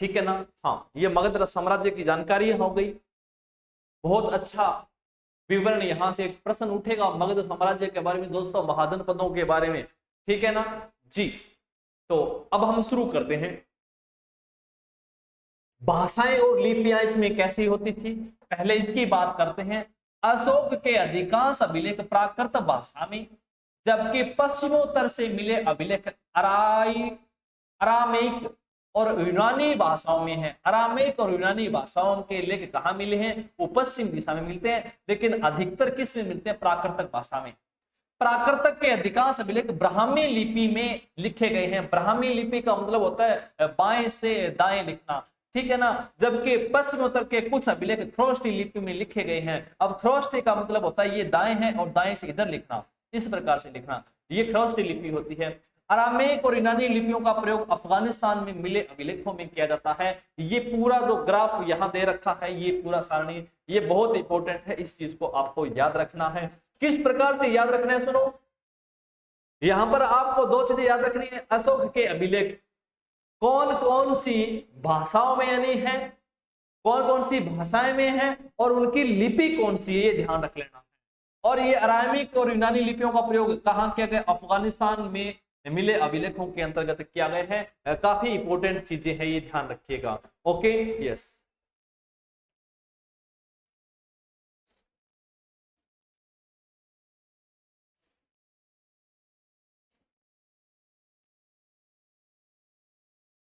ठीक है ना। हाँ, ये मगध साम्राज्य की जानकारी हो गई। बहुत अच्छा विवरण, यहां से एक प्रश्न उठेगा मगध साम्राज्य के बारे में दोस्तों, महाजन पदों के बारे में। ठीक है ना जी। तो अब हम शुरू करते हैं। भाषाएं और लिपियां इसमें कैसी होती थी, पहले इसकी बात करते हैं। अशोक के अधिकांश अभिलेख प्राकृत भाषा में, जबकि पश्चिमोत्तर से मिले अभिलेख अरामेक और यूनानी भाषाओं में है। अरामेक और यूनानी भाषाओं के लेख कहाँ मिले हैं? वो पश्चिम दिशा में मिलते हैं, लेकिन अधिकतर किस में मिलते हैं? प्राकृतिक भाषा में। प्राकृतक के अधिकांश अभिलेख ब्राह्मी लिपि में लिखे गए हैं। ब्राह्मी लिपि का मतलब होता है बाएं से दाएं लिखना। ठीक है ना। जबकि पश्चिमोत्तर के कुछ अभिलेख ख्रोष्टी लिपि में लिखे गए हैं। अब ख्रोष्टी का मतलब होता है ये दाएं है और दाएं से इधर लिखना, इस प्रकार से लिखना, ये ख्रोष्टी लिपि होती है। अरामेक और यूनानी लिपियों का प्रयोग अफगानिस्तान में मिले अभिलेखों में किया जाता है। ये पूरा जो ग्राफ यहाँ दे रखा है, ये पूरा सारणी, ये बहुत इंपॉर्टेंट है, इस चीज को आपको याद रखना है। किस प्रकार से याद रखना है? सुनो, यहां पर आपको दो चीजें याद रखनी है। अशोक के अभिलेख कौन कौन सी भाषाओं में यानी है, कौन कौन सी भाषाएं में है, और उनकी लिपि कौन सी है, ये ध्यान रख लेना है। और ये अरामिक और यूनानी लिपियों का प्रयोग कहां किया गया? अफगानिस्तान में मिले अभिलेखों के अंतर्गत किया गया है। काफी इंपॉर्टेंट चीजें हैं, ये ध्यान रखिएगा। Okay, yes.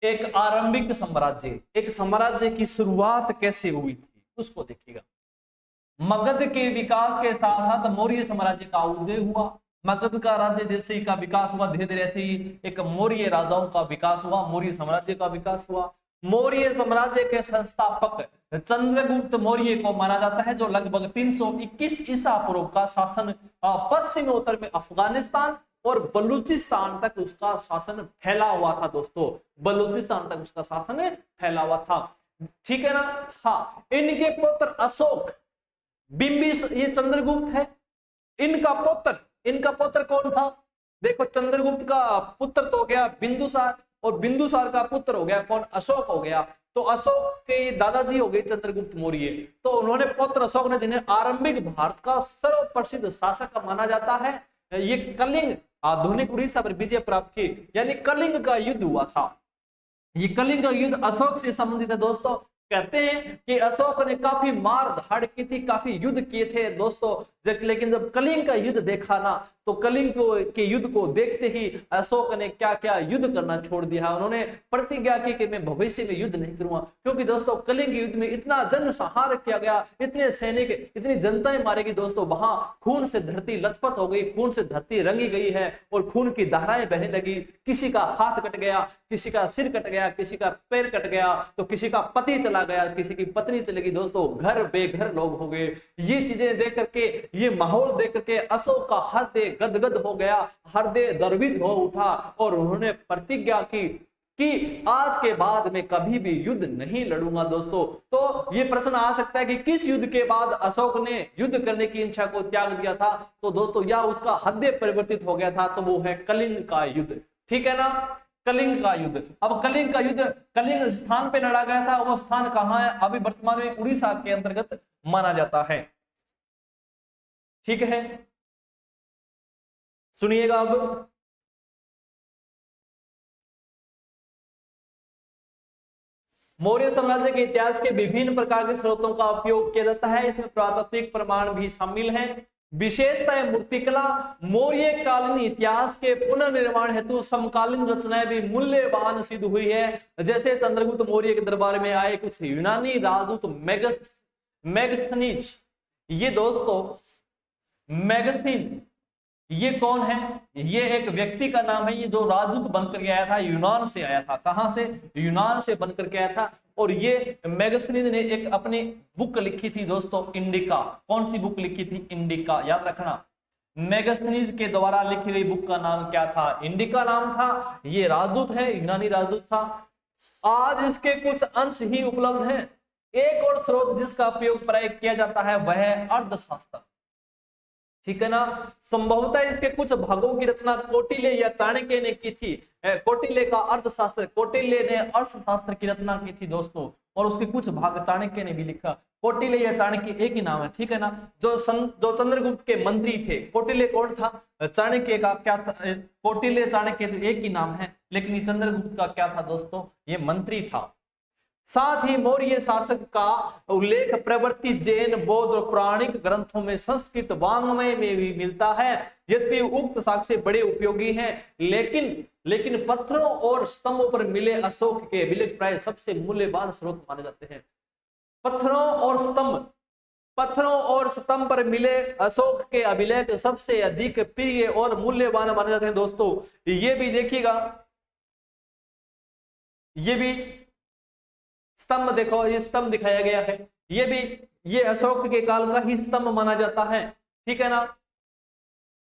एक आरंभिक साम्राज्य, एक साम्राज्य की शुरुआत कैसे हुई थी उसको देखिएगा। मगध के विकास के साथ साथ मौर्य साम्राज्य का उदय हुआ। मगध का राज्य जैसे ही का विकास हुआ, धीरे धीरे ऐसे ही एक मौर्य राजाओं का विकास हुआ, मौर्य साम्राज्य का विकास हुआ। मौर्य साम्राज्य के संस्थापक चंद्रगुप्त मौर्य को माना जाता है, जो लगभग 321 ईसा पूर्व का शासन पश्चिम उत्तर में अफगानिस्तान और बलूचिस्तान तक उसका शासन फैला हुआ था दोस्तों, बलूचिस्तान तक उसका शासन फैला हुआ था। ठीक है ना। हाँ, इनके पुत्र अशोक, बिंबिस, ये चंद्रगुप्त है, इनका पुत्र कौन था? देखो, चंद्रगुप्त का पुत्र तो हो गया बिंदुसार, और बिंदुसार का पुत्र हो गया कौन? अशोक हो गया। तो अशोक के दादाजी हो गए चंद्रगुप्त मौर्य। तो उन्होंने पुत्र अशोक ने, जिन्हें आरंभिक भारत का सर्वप्रसिद्ध शासक माना जाता है, ये कलिंग, आधुनिक उड़ीसा पर विजय प्राप्त की, यानी कलिंग का युद्ध हुआ था। ये कलिंग का युद्ध अशोक से संबंधित है दोस्तों। कहते हैं कि अशोक ने काफी मार धाड़ की थी, काफी युद्ध किए थे दोस्तों, लेकिन जब कलिंग का युद्ध देखा ना, तो कलिंग के युद्ध को देखते ही अशोक ने क्या क्या युद्ध करना छोड़ दिया। उन्होंने प्रतिज्ञा की कि मैं भविष्य में युद्ध नहीं करूंगा, क्योंकि दोस्तों कलिंग युद्ध में इतना जनसंहार किया गया, इतने सैनिक, इतनी जनताएं मारी गई दोस्तों, वहां खून से धरती लथपथ हो गई, खून से धरती रंगी गई है और खून की धाराएं बहने लगी। किसी का हाथ कट गया, किसी का सिर कट गया, किसी का पैर कट गया, तो किसी का पति चला गया, किसी की पत्नी चली गई दोस्तों, घर बेघर लोग हो गए। ये चीजें देख करके, ये माहौल देख करके अशोक का हृदय गदगद हो गया, हृदय द्रवित हो उठा, और उन्होंने प्रतिज्ञा की कि आज के बाद मैं कभी भी युद्ध नहीं लड़ूंगा दोस्तों। तो ये प्रश्न आ सकता है कि किस युद्ध के बाद अशोक ने युद्ध करने की इच्छा को त्याग दिया था? तो दोस्तों, या उसका हृदय परिवर्तित हो गया था, तो वो है कलिंग का युद्ध। ठीक है ना, कलिंग का युद्ध। अब कलिंग का युद्ध कलिंग स्थान पे लड़ा गया था, वो स्थान कहां है? अभी वर्तमान में उड़ीसा के अंतर्गत माना जाता है। ठीक है, सुनिएगा अब। मौर्य साम्राज्य के इतिहास के विभिन्न प्रकार के स्रोतों का उपयोग किया जाता है, इसमें पुरातात्विक प्रमाण भी शामिल हैं। विशेषतः मूर्तिकला, मौर्य कालीन इतिहास के पुनर्निर्माण हेतु समकालीन रचनाएं भी मूल्यवान सिद्ध हुई है। जैसे चंद्रगुप्त मौर्य के दरबार में आए कुछ यूनानी राजदूत मेगस्थनीज, ये दोस्तों मेगस्थीन, ये कौन है? ये एक व्यक्ति का नाम है, ये जो राजदूत बनकर के आया था, यूनान से आया था। कहां से? यूनान से बनकर के आया था। और ये मेगस्थनीज ने एक अपनी बुक लिखी थी दोस्तों, इंडिका। कौन सी बुक लिखी थी? इंडिका, याद रखना। मेगस्थनीज के द्वारा लिखी गई बुक का नाम क्या था? इंडिका नाम था। ये राजदूत है, यूनानी राजदूत था। आज इसके कुछ अंश ही उपलब्ध हैं। एक और स्रोत जिसका उपयोग प्राय किया जाता है वह है अर्थशास्त्र। ठीक है ना। संभवतः इसके कुछ भागों की रचना कौटिल्य या चाणक्य ने की थी। कौटिल्य का अर्थशास्त्र, कौटिल्य ने अर्थशास्त्र की रचना की थी दोस्तों, और उसके कुछ भाग चाणक्य ने भी लिखा। कौटिल्य या चाणक्य एक ही नाम है। ठीक है ना। जो चंद्रगुप्त के मंत्री थे, कौटिल्य कौन था? चाणक्य का क्या था? कौटिल्य चाणक्य एक ही नाम है, लेकिन ये चंद्रगुप्त का क्या था दोस्तों? ये मंत्री था। साथ ही मौर्य शासक का उल्लेख प्रवृत्ति, जैन, बौद्ध और पौराणिक ग्रंथों में, संस्कृत वाङ्मय में भी मिलता है। यद्यपि उक्त साक्ष्य बड़े उपयोगी हैं, लेकिन पत्थरों और स्तंभों पर मिले अशोक के अभिलेख प्राय सबसे मूल्यवान स्रोत माने जाते हैं। पत्थरों और स्तंभ पर मिले अशोक के अभिलेख सबसे अधिक प्रिय और मूल्यवान माने जाते हैं दोस्तों। ये भी देखिएगा, ये भी स्तंभ देखो, ये स्तंभ दिखाया गया है, ये अशोक के काल का ही स्तंभ माना जाता है। ठीक है ना।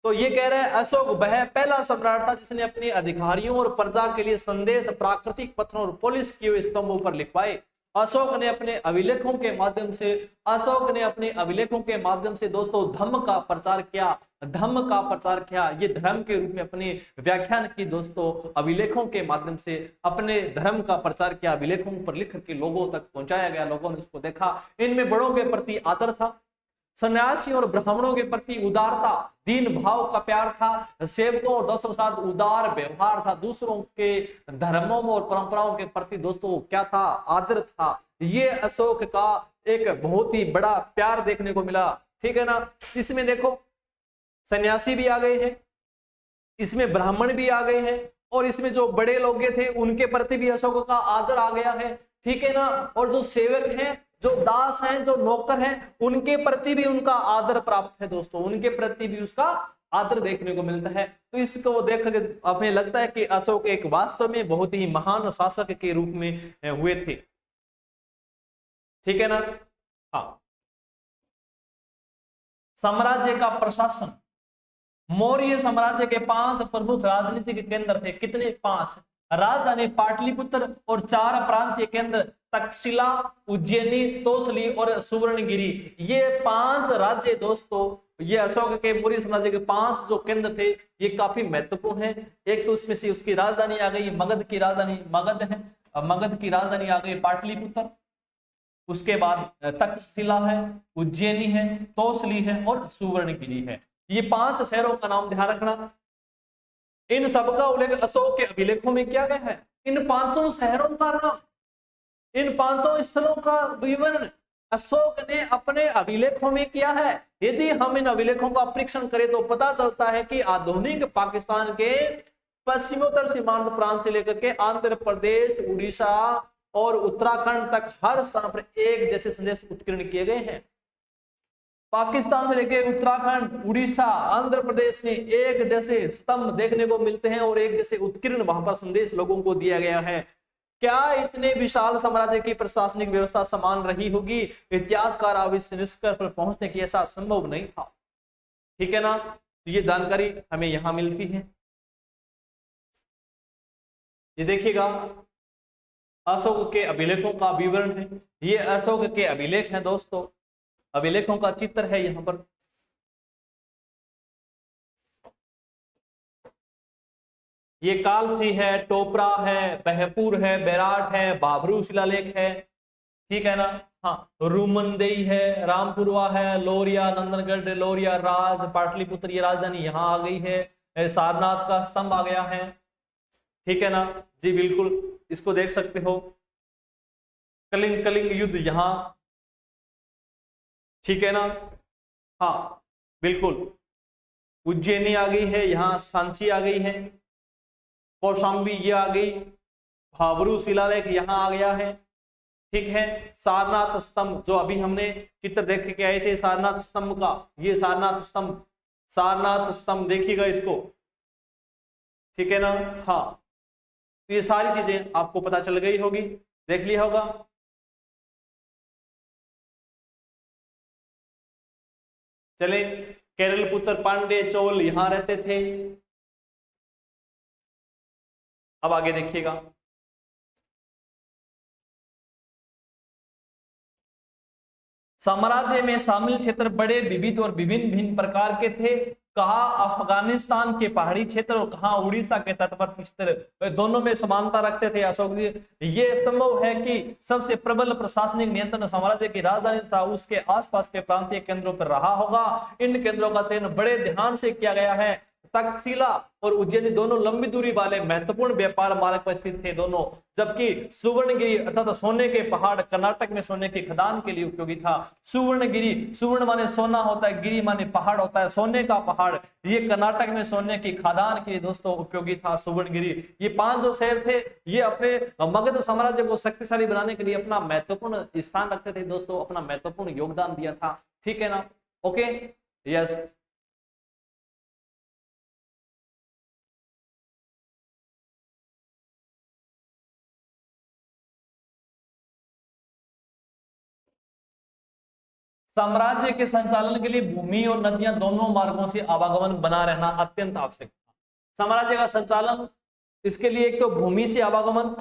तो ये कह रहे हैं अशोक वह पहला सम्राट था जिसने अपने अधिकारियों और प्रजा के लिए संदेश प्राकृतिक पत्थरों और पॉलिश किए हुए स्तंभों पर लिखवाए। अशोक ने अपने अभिलेखों के माध्यम से दोस्तों धम्म का प्रचार किया। ये धर्म के रूप में अपनी व्याख्यान की दोस्तों, अभिलेखों के माध्यम से अपने धर्म का प्रचार किया, अभिलेखों पर लिख करके लोगों तक पहुंचाया गया, लोगों ने उसको देखा। इनमें बड़ों के प्रति आदर था, सन्यासी और ब्राह्मणों के प्रति उदारता, दीन भाव का प्यार था, सेवकों और दोस्तों के साथ उदार व्यवहार था, दूसरों के धर्मों और परंपराओं के प्रति दोस्तों क्या था? आदर था। ये अशोक का एक बहुत ही बड़ा प्यार देखने को मिला। ठीक है ना। इसमें देखो सन्यासी भी आ गए हैं, इसमें ब्राह्मण भी आ गए हैं, और इसमें जो बड़े लोग थे उनके प्रति भी अशोक का आदर आ गया है। ठीक है ना। और जो सेवक हैं जो दास हैं, जो नौकर हैं, उनके प्रति भी उनका आदर प्राप्त है दोस्तों, उनके प्रति भी उसका आदर देखने को मिलता है। तो इसको देख कर हमें लगता है कि अशोक एक वास्तव में बहुत ही महान शासक के रूप में हुए थे। ठीक है ना। हाँ, साम्राज्य का प्रशासन, मौर्य साम्राज्य के 5 प्रमुख राजनीतिक केंद्र थे। कितने? 5। राजधानी पाटलिपुत्र और 4 प्रांतीय केंद्र तक्षशिला, उज्जैनी, तोसली और सुवर्णगिरी। ये 5 राज्य दोस्तों, ये अशोक के मौर्य साम्राज्य के 5 जो केंद्र थे, ये काफी महत्वपूर्ण है। एक तो उसमें से उसकी राजधानी आ गई मगध की राजधानी, मगध है, मगध की राजधानी आ गई पाटलिपुत्र, उसके बाद तक्षशिला है, उज्जैनी है, तोसली है और सुवर्णगिरी है। ये 5 शहरों का नाम ध्यान रखना। इन सबका उल्लेख अशोक के अभिलेखों में किया गया है। इन 5 शहरों का नाम, इन 5 स्थलों का विवरण अशोक ने अपने अभिलेखों में किया है। यदि हम इन अभिलेखों का परीक्षण करें तो पता चलता है कि आधुनिक पाकिस्तान के पश्चिमोत्तर सीमांत प्रांत से लेकर के आंध्र प्रदेश, उड़ीसा और उत्तराखंड तक हर स्थान पर एक जैसे संदेश उत्कीर्ण किए गए हैं। पाकिस्तान से लेकर उत्तराखंड, उड़ीसा, आंध्र प्रदेश में एक जैसे स्तंभ देखने को मिलते हैं और एक जैसे उत्कीर्ण वहां पर संदेश लोगों को दिया गया है। क्या इतने विशाल साम्राज्य की प्रशासनिक व्यवस्था समान रही होगी? इतिहासकार अब इस निष्कर्ष पर पहुंचने की ऐसा संभव नहीं था। ठीक है ना। तो ये जानकारी हमें यहां मिलती है। ये देखिएगा, अशोक के अभिलेखों का विवरण है। ये अशोक के अभिलेख हैं दोस्तों, अभिलेखों का चित्र है यहां पर। ये कालसी है, टोपरा है, बहपुर है, बैराट है, बाबरू शिलालेख है। ठीक है ना। हाँ, रूमंदेई है, रामपुरवा है, लोरिया, नंदनगढ़, लोरिया, राज, पाटलिपुत्र, ये राजधानी यहाँ आ गई है। सारनाथ का स्तंभ आ गया है। ठीक है ना जी, बिल्कुल इसको देख सकते हो। कलिंग युद्ध यहाँ, ठीक है ना। हाँ बिल्कुल, उज्जैनी आ गई है, यहाँ सांची आ गई है, कौशाम्बी ये आ गई, भाबरू शिलालेख यहाँ आ गया है। ठीक है, सारनाथ स्तंभ जो अभी हमने चित्र देख के आए थे सारनाथ स्तंभ का, ये सारनाथ स्तंभ देखिएगा इसको। ठीक है ना। हाँ, तो ये सारी चीजें आपको पता चल गई होगी, देख लिया होगा। चले, केरल पुत्र पांडे चोल यहां रहते थे। अब आगे देखिएगा, साम्राज्य में शामिल क्षेत्र बड़े विविध और विभिन्न भिन्न प्रकार के थे। कहा अफगानिस्तान के पहाड़ी क्षेत्र और कहा उड़ीसा के तटवर्ती क्षेत्र, दोनों में समानता रखते थे अशोक जी। ये संभव है कि सबसे प्रबल प्रशासनिक नियंत्रण साम्राज्य की राजधानी तथा उसके आसपास के प्रांतीय केंद्रों पर रहा होगा। इन केंद्रों का चयन बड़े ध्यान से किया गया है। तक्षशिला और उज्जैनी दोनों लंबी दूरी वाले महत्वपूर्ण व्यापार मार्ग पर स्थित थे दोनों, जबकि सुवर्णगिरी अर्थात सोने के पहाड़ कर्नाटक में सोने के खदान के लिए उपयोगी था। सुवर्णगिरी, सुवर्ण माने सोना होता है, गिरी माने पहाड़ होता है, सोने का पहाड़, ये कर्नाटक में सोने की खदान के लिए दोस्तों उपयोगी था सुवर्णगिरी। ये 5 जो शहर थे, ये अपने मगध साम्राज्य को शक्तिशाली बनाने के लिए अपना महत्वपूर्ण स्थान रखते थे दोस्तों, अपना महत्वपूर्ण योगदान दिया था। ठीक है ना। Okay, yes. साम्राज्य के संचालन के लिए भूमि और नदियां दोनों मार्गों से आवागमन बना रहना अत्यंत आवश्यक था। साम्राज्य का संचालन, इसके लिए एक तो भूमि से आवागमन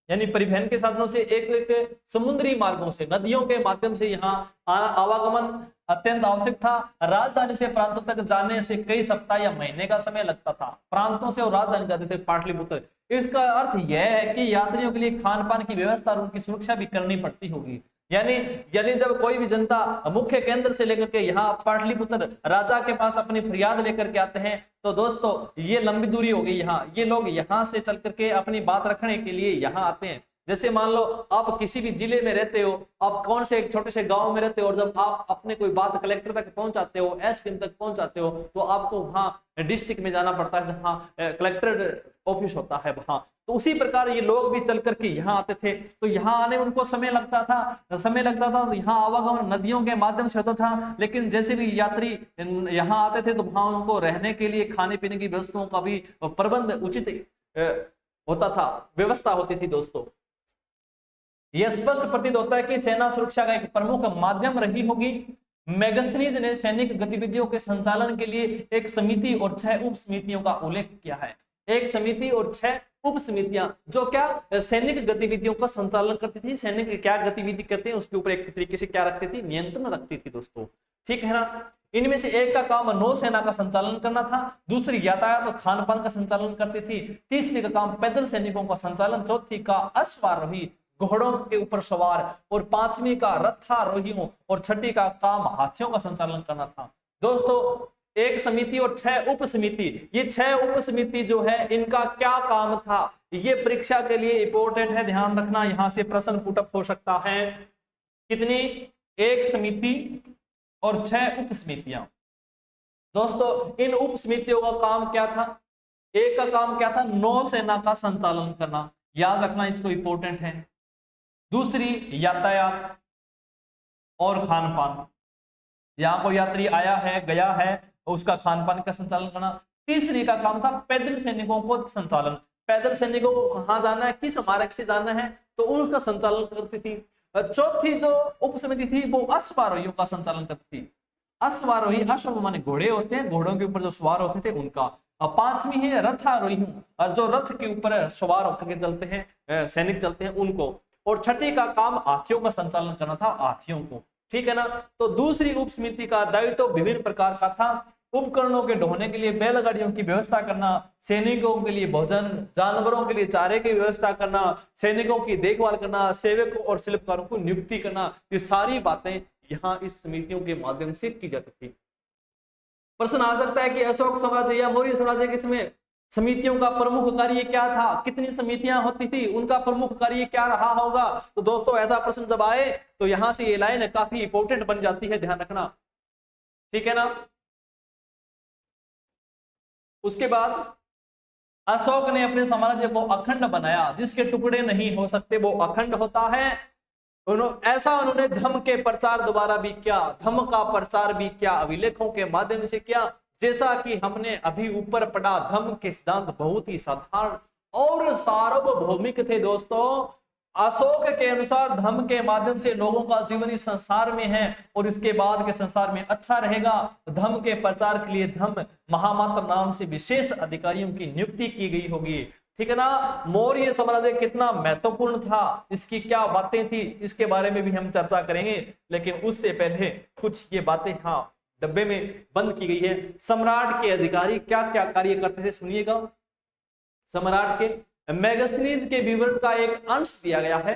यानी परिवहन के साधनों से, एक समुद्री मार्गों से, नदियों के माध्यम से यहाँ आवागमन अत्यंत आवश्यक था। राजधानी से प्रांतों तक जाने से कई सप्ताह या महीने का समय लगता था। प्रांतों से और राजधानी जाते थे पाटलिपुत्र। इसका अर्थ यह है कि यात्रियों के लिए खान पान की व्यवस्था और उनकी सुरक्षा भी करनी पड़ती होगी। यानी जब कोई भी जनता मुख्य केंद्र से लेकर के यहाँ पाटलिपुत्र राजा के पास अपनी फरियाद लेकर के आते हैं, तो दोस्तों ये लंबी दूरी हो गई। यहाँ ये लोग यहाँ से चल करके अपनी बात रखने के लिए यहाँ आते हैं। जैसे मान लो आप किसी भी जिले में रहते हो, आप कौन से एक छोटे से गांव में रहते हो, और जब आप अपने कोई बात कलेक्टर तक पहुंचाते हो, एसडीएम तक पहुंचाते हो, तो आपको वहां डिस्ट्रिक्ट में जाना पड़ता है जहां कलेक्टर ऑफिस होता है वहां। तो उसी प्रकार ये लोग भी चल करके यहाँ आते थे, तो यहाँ आने में उनको समय लगता था तो यहाँ आवागमन नदियों के माध्यम से होता था। लेकिन जैसे भी यात्री यहाँ आते थे तो वहां उनको रहने के लिए खाने पीने की वस्तुओं का भी प्रबंध उचित होता था, व्यवस्था होती थी दोस्तों। यह स्पष्ट प्रतीत होता है कि सेना सुरक्षा का एक प्रमुख माध्यम रही होगी। मेगास्थनीज ने सैनिक गतिविधियों के संचालन के लिए एक समिति और 6 उप समितियों का उल्लेख किया है। एक समिति और 6 उप समितियां जो क्या सैनिक गतिविधियों का संचालन करती थी, सैनिक क्या गतिविधि करते हैं उसके ऊपर एक तरीके से क्या रखती थी, नियंत्रण रखती थी दोस्तों, ठीक है ना। इनमें से एक का काम नौसेना का संचालन करना था, दूसरी यातायात और खान पान का संचालन करती थी, तीसरी का काम पैदल सैनिकों का संचालन, चौथी का अश्वारोही घोड़ों के ऊपर सवार, और 5वीं का रथारोहियों, और 6ठी का काम हाथियों का संचालन करना था। दोस्तों एक समिति और 6 उप समिति, ये 6 उप समिति जो है इनका क्या काम था, ये परीक्षा के लिए इंपॉर्टेंट है, ध्यान रखना, यहां से प्रश्न पुटअप हो सकता है। कितनी, एक समिति और 6 उप समितियां। दोस्तों इन उप समितियों का काम क्या था, एक का काम क्या था, नौसेना का संचालन करना, याद रखना इसको, इंपॉर्टेंट है। दूसरी यातायात और खान पान, यहां कोई यात्री आया है गया है उसका खान पान का संचालन करना। तीसरी का काम था पैदल सैनिकों को संचालन, पैदल सैनिकों को कहां जाना है, किस मार्ग से जाना है, तो उसका संचालन करती थी। चौथी जो उप समिति थी वो अश्वारोहियों का संचालन करती थी। अश्वारोही, अश्व माने घोड़े होते हैं, घोड़ों के ऊपर जो सवार होते थे उनका। और 5वीं है रथारोही, और जो रथ के ऊपर सवार होकर चलते हैं सैनिक चलते हैं उनको। और 6ठी का काम हाथियों का संचालन करना था, हाथियों को, ठीक है ना। तो दूसरी उप समिति का दायित्व तो विभिन्न प्रकार का था, उपकरणों के ढोने के लिए बैलगाड़ियों की व्यवस्था करना, सैनिकों के लिए भोजन, जानवरों के लिए चारे की व्यवस्था करना, सैनिकों की देखभाल करना, सेवकों और शिल्पकारों को नियुक्ति करना, ये सारी बातें यहाँ इस समितियों के माध्यम से की जाती थी। प्रश्न आ सकता है कि अशोक साम्राज्य या मौर्य साम्राज्य के समय समितियों का प्रमुख कार्य क्या था, कितनी समितियां होती थी, उनका प्रमुख कार्य क्या रहा होगा। तो दोस्तों ऐसा प्रश्न जब आए तो यहां से ये लाइन काफी इंपॉर्टेंट बन जाती है, ध्यान रखना, ठीक है ना। उसके बाद अशोक ने अपने साम्राज्य को अखंड बनाया, जिसके टुकड़े नहीं हो सकते वो अखंड होता है। ऐसा उन्होंने धर्म के प्रचार द्वारा भी किया, धर्म का प्रचार भी किया, अभिलेखों के माध्यम से किया। जैसा कि हमने अभी ऊपर पढ़ा, धर्म के सिद्धांत बहुत ही साधारण और सार्वभौमिक थे दोस्तों। अशोक के अनुसार धर्म के माध्यम से लोगों का जीवन इस संसार में है और इसके बाद के संसार में अच्छा रहेगा। धर्म के प्रचार के लिए धर्म महामात्र नाम से विशेष अधिकारियों की नियुक्ति की गई होगी, ठीक है ना। मौर्य साम्राज्य कितना महत्वपूर्ण था, इसकी क्या बातें थी, इसके बारे में भी हम चर्चा करेंगे, लेकिन उससे पहले कुछ ये बातें हाँ डब्बे में बंद की गई है। सम्राट के अधिकारी क्या क्या कार्य करते थे सुनिएगा। सम्राट के मेगास्थनीज के विवरण का एक अंश दिया गया है।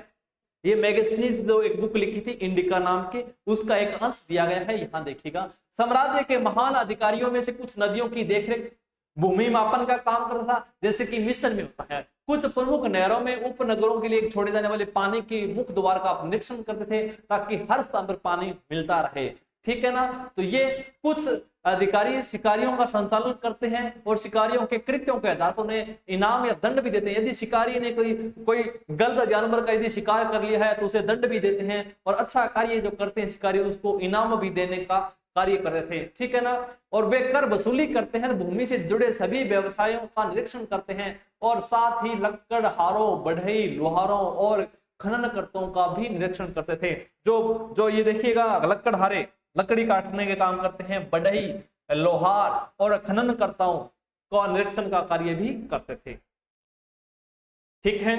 ये मेगास्थनीज जो एक बुक लिखी थी इंडिका नाम की, उसका एक अंश दिया गया है, यहां देखिएगा। साम्राज्य के महान अधिकारियों में से कुछ नदियों की देखरेख, भूमि मापन का काम करता था, जैसे कि मिस्र में होता है। कुछ प्रमुख नहरों में उपनगरों के लिए छोड़े जाने वाले पानी के मुख्य द्वार का निरीक्षण करते थे ताकि हर स्थान पर पानी मिलता रहे, ठीक है ना। तो ये कुछ अधिकारी शिकारियों का संचालन करते हैं और शिकारियों के कृत्यों के आधार पर उन्हें इनाम या दंड भी देते हैं। यदि शिकारी ने कोई गलत जानवर का यदि शिकार कर लिया है तो उसे दंड भी देते हैं, और अच्छा कार्य जो करते हैं शिकारी उसको इनाम भी देने का कार्य कर रहे थे, ठीक है ना। और वे कर वसूली करते हैं, भूमि से जुड़े सभी व्यवसायों का निरीक्षण करते हैं, और साथ ही लकड़हारों, बढ़ई, लोहारों और खननकर्ताओं का भी निरीक्षण करते थे। जो ये देखिएगा, लकड़हारे लकड़ी काटने के काम करते हैं, बढ़ई, लोहार और खननकर्ताओं का निरीक्षण का कार्य भी करते थे, ठीक है।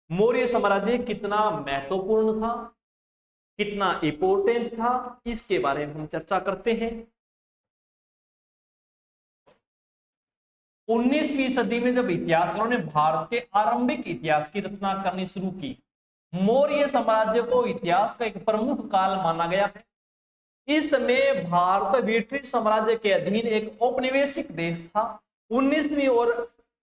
मौर्य साम्राज्य कितना महत्वपूर्ण था, कितना इंपॉर्टेंट था, इसके बारे में हम चर्चा करते हैं। 19वीं सदी में जब इतिहासकारों ने भारत के आरंभिक इतिहास की रचना करनी शुरू की, मौर्य साम्राज्य को इतिहास का एक प्रमुख काल माना गया है। इस समय भारत ब्रिटिश साम्राज्य के अधीन एक औपनिवेशिक देश था। 19वीं और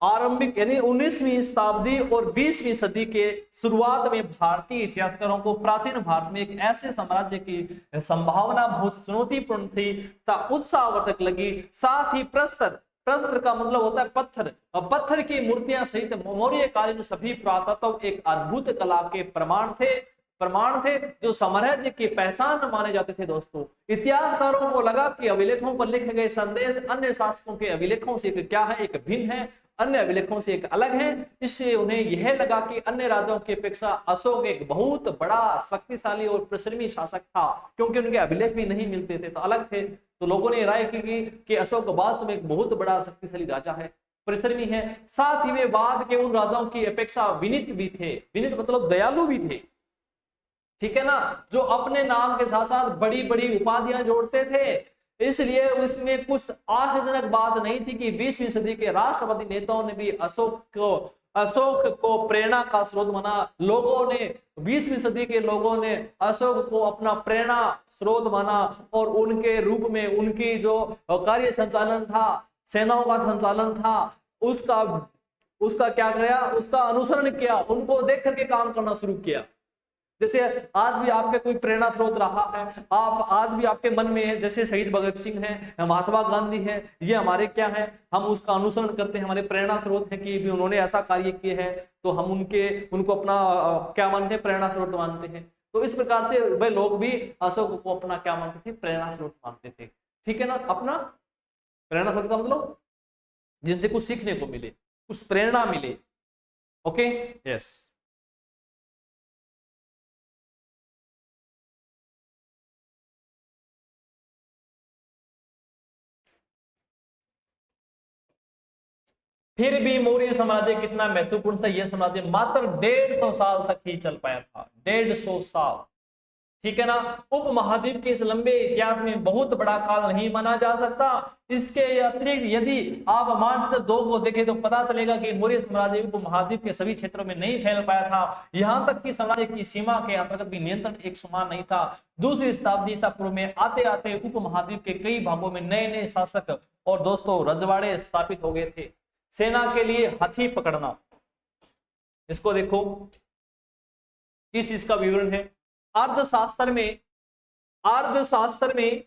आरंभिक यानी 19वीं शताब्दी और 20वीं सदी के शुरुआत में भारतीय इतिहासकारों को प्राचीन भारत में एक ऐसे साम्राज्य की संभावना बहुत चुनौतीपूर्ण थी तथा उत्साहवर्धक लगी। साथ ही प्रस्तर, प्रस्तर का मतलब होता है पत्थर, और पत्थर की मूर्तियां सहित मौर्य कालीन सभी पुरातत्व एक अद्भुत कला के प्रमाण थे जो साम्राज्य की पहचान माने जाते थे। दोस्तों, इतिहासकारों को लगा कि अभिलेखों पर लिखे गए संदेश अन्य शासकों के अभिलेखों से क्या है, एक भिन्न है, अन्य अभिलेखों से एक अलग है। इससे उन्हें यह लगा कि अन्य राजाओं की अपेक्षा अशोक एक बहुत बड़ा शक्तिशाली और परिश्रमी शासक था, क्योंकि उनके अभिलेख भी नहीं मिलते थे तो अलग थे। तो लोगों ने राय की कि अशोक वास्तव में एक बहुत बड़ा शक्तिशाली राजा है, परिश्रमी है। साथ ही वे बाद के उन राजाओं की अपेक्षा विनीत भी थे, विनीत मतलब दयालु भी थे, ठीक है ना, जो अपने नाम के साथ साथ बड़ी बड़ी उपाधियां जोड़ते थे। इसलिए उसमें कुछ आश्चर्यजनक बात नहीं थी कि 20वीं सदी के राष्ट्रवादी नेताओं ने भी अशोक को प्रेरणा का स्रोत माना। लोगों ने 20वीं सदी के लोगों ने अशोक को अपना प्रेरणा स्रोत माना और उनके रूप में उनकी जो कार्य संचालन था, सेनाओं का संचालन था, उसका क्या किया, उसका अनुसरण किया, उनको देख करके काम करना शुरू किया। जैसे आज भी आपके कोई प्रेरणा स्रोत रहा है, आप आज भी आपके मन में है, जैसे शहीद भगत सिंह है, महात्मा गांधी है, ये हमारे क्या है, हम उसका अनुसरण करते हैं, हमारे प्रेरणा स्रोत है कि भी उन्होंने ऐसा कार्य किए हैं तो हम उनको अपना क्या मानते हैं, प्रेरणा स्रोत मानते हैं। तो इस प्रकार से वे लोग भी अशोक को अपना क्या मानते थे, प्रेरणा स्रोत मानते थे, ठीक है ना। अपना प्रेरणा स्रोत का मतलब जिनसे कुछ सीखने को मिले, कुछ प्रेरणा मिले। Okay, yes. फिर भी मौर्य साम्राज्य कितना महत्वपूर्ण था, यह साम्राज्य मात्र 150 साल तक ही चल पाया था, 150 साल, ठीक है ना। उपमहाद्वीप के इस लंबे इतिहास में बहुत बड़ा काल नहीं माना जा सकता। इसके अतिरिक्त यदि आप मानचित्र 2 को देखें तो पता चलेगा कि मौर्य साम्राज्य उपमहाद्वीप के सभी क्षेत्रों में नहीं फैल पाया था। यहां तक कि साम्राज्य की सीमा के अंतर्गत भी नियंत्रण एक समान नहीं था। दूसरी शताब्दी ईसा पूर्व में आते आते उपमहाद्वीप के कई भागों में नए नए शासक और दोस्तों रजवाड़े स्थापित हो गए थे। सेना के लिए हाथी पकड़ना, इसको देखो, किस चीज का विवरण है। अर्थशास्त्र में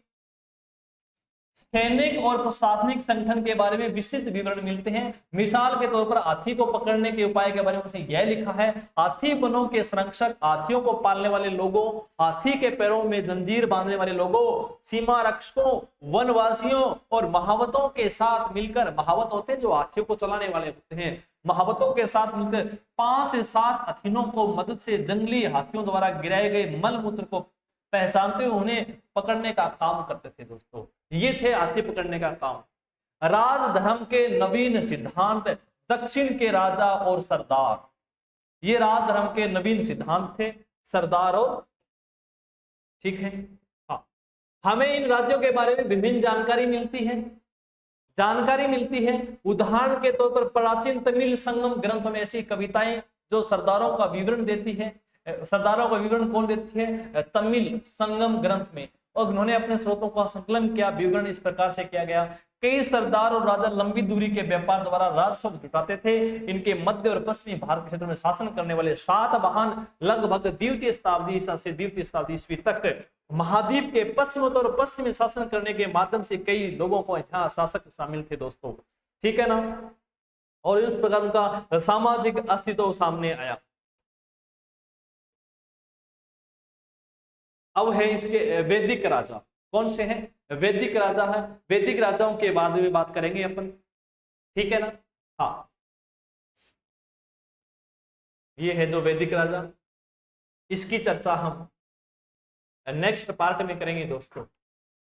सैनिक और प्रशासनिक संगठन के बारे में विस्तृत विवरण मिलते हैं। मिसाल के तौर पर हाथी को पकड़ने के उपाय के बारे में उसने यह लिखा है, हाथी वनों के संरक्षक, हाथियों को पालने वाले लोगों, हाथी के पैरों में जंजीर बांधने वाले लोगों, सीमा रक्षकों, वनवासियों और महावतों के साथ मिलकर, महावत होते हैं जो हाथियों को चलाने वाले होते हैं, महावतों के साथ मिलकर 5 से 7 हथिनों को मदद से जंगली हाथियों द्वारा गिराए गए मल मूत्र को पहचानते हुए उन्हें पकड़ने का काम करते थे। दोस्तों, ये थे हाथी पकड़ने का काम। राजधर्म के नवीन सिद्धांत, दक्षिण के राजा और सरदार, ये राजधर्म के नवीन सिद्धांत थे, सरदार और, ठीक है। हाँ, हमें इन राज्यों के बारे में विभिन्न जानकारी मिलती है। उदाहरण के तौर पर प्राचीन तमिल संगम ग्रंथ में ऐसी कविताएं जो सरदारों का विवरण देती है। सरदारों का विवरण कौन देती है? तमिल संगम ग्रंथ में। और उन्होंने अपने स्रोतों का संकलन किया। विवरण इस प्रकार से किया गया, कई सरदार और राजा लंबी दूरी के व्यापार द्वारा राजस्व जुटाते थे। इनके मध्य और पश्चिमी भारत के क्षेत्र में शासन करने वाले सातवाहन लगभग द्वितीय शताब्दी ईसा से द्वितीय शताब्दी ईस्वी तक महाद्वीप के पश्चिमोत्तर और पश्चिम में शासन करने के माध्यम से कई लोगों को यहाँ शासक शामिल थे। दोस्तों, ठीक है ना। और इस प्रकार उनका सामाजिक अस्तित्व सामने आया। अब है इसके वैदिक राजा, कौन से हैं? वैदिक राजा है। वैदिक राजाओं के बाद में बात करेंगे अपन, ठीक है ना। हाँ, ये है जो वैदिक राजा, इसकी चर्चा हम नेक्स्ट पार्ट में करेंगे दोस्तों,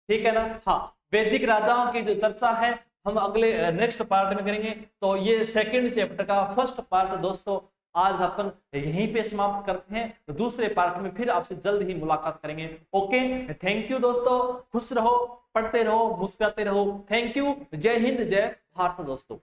ठीक है ना। हाँ, वैदिक राजाओं की जो चर्चा है हम अगले नेक्स्ट पार्ट में करेंगे। तो ये सेकंड चैप्टर का फर्स्ट पार्ट दोस्तों आज अपन यहीं पे समाप्त करते हैं। तो दूसरे पार्ट में फिर आपसे जल्द ही मुलाकात करेंगे। ओके, थैंक यू दोस्तों, खुश रहो, पढ़ते रहो, मुस्कुराते रहो। थैंक यू, जय हिंद, जय भारत दोस्तों।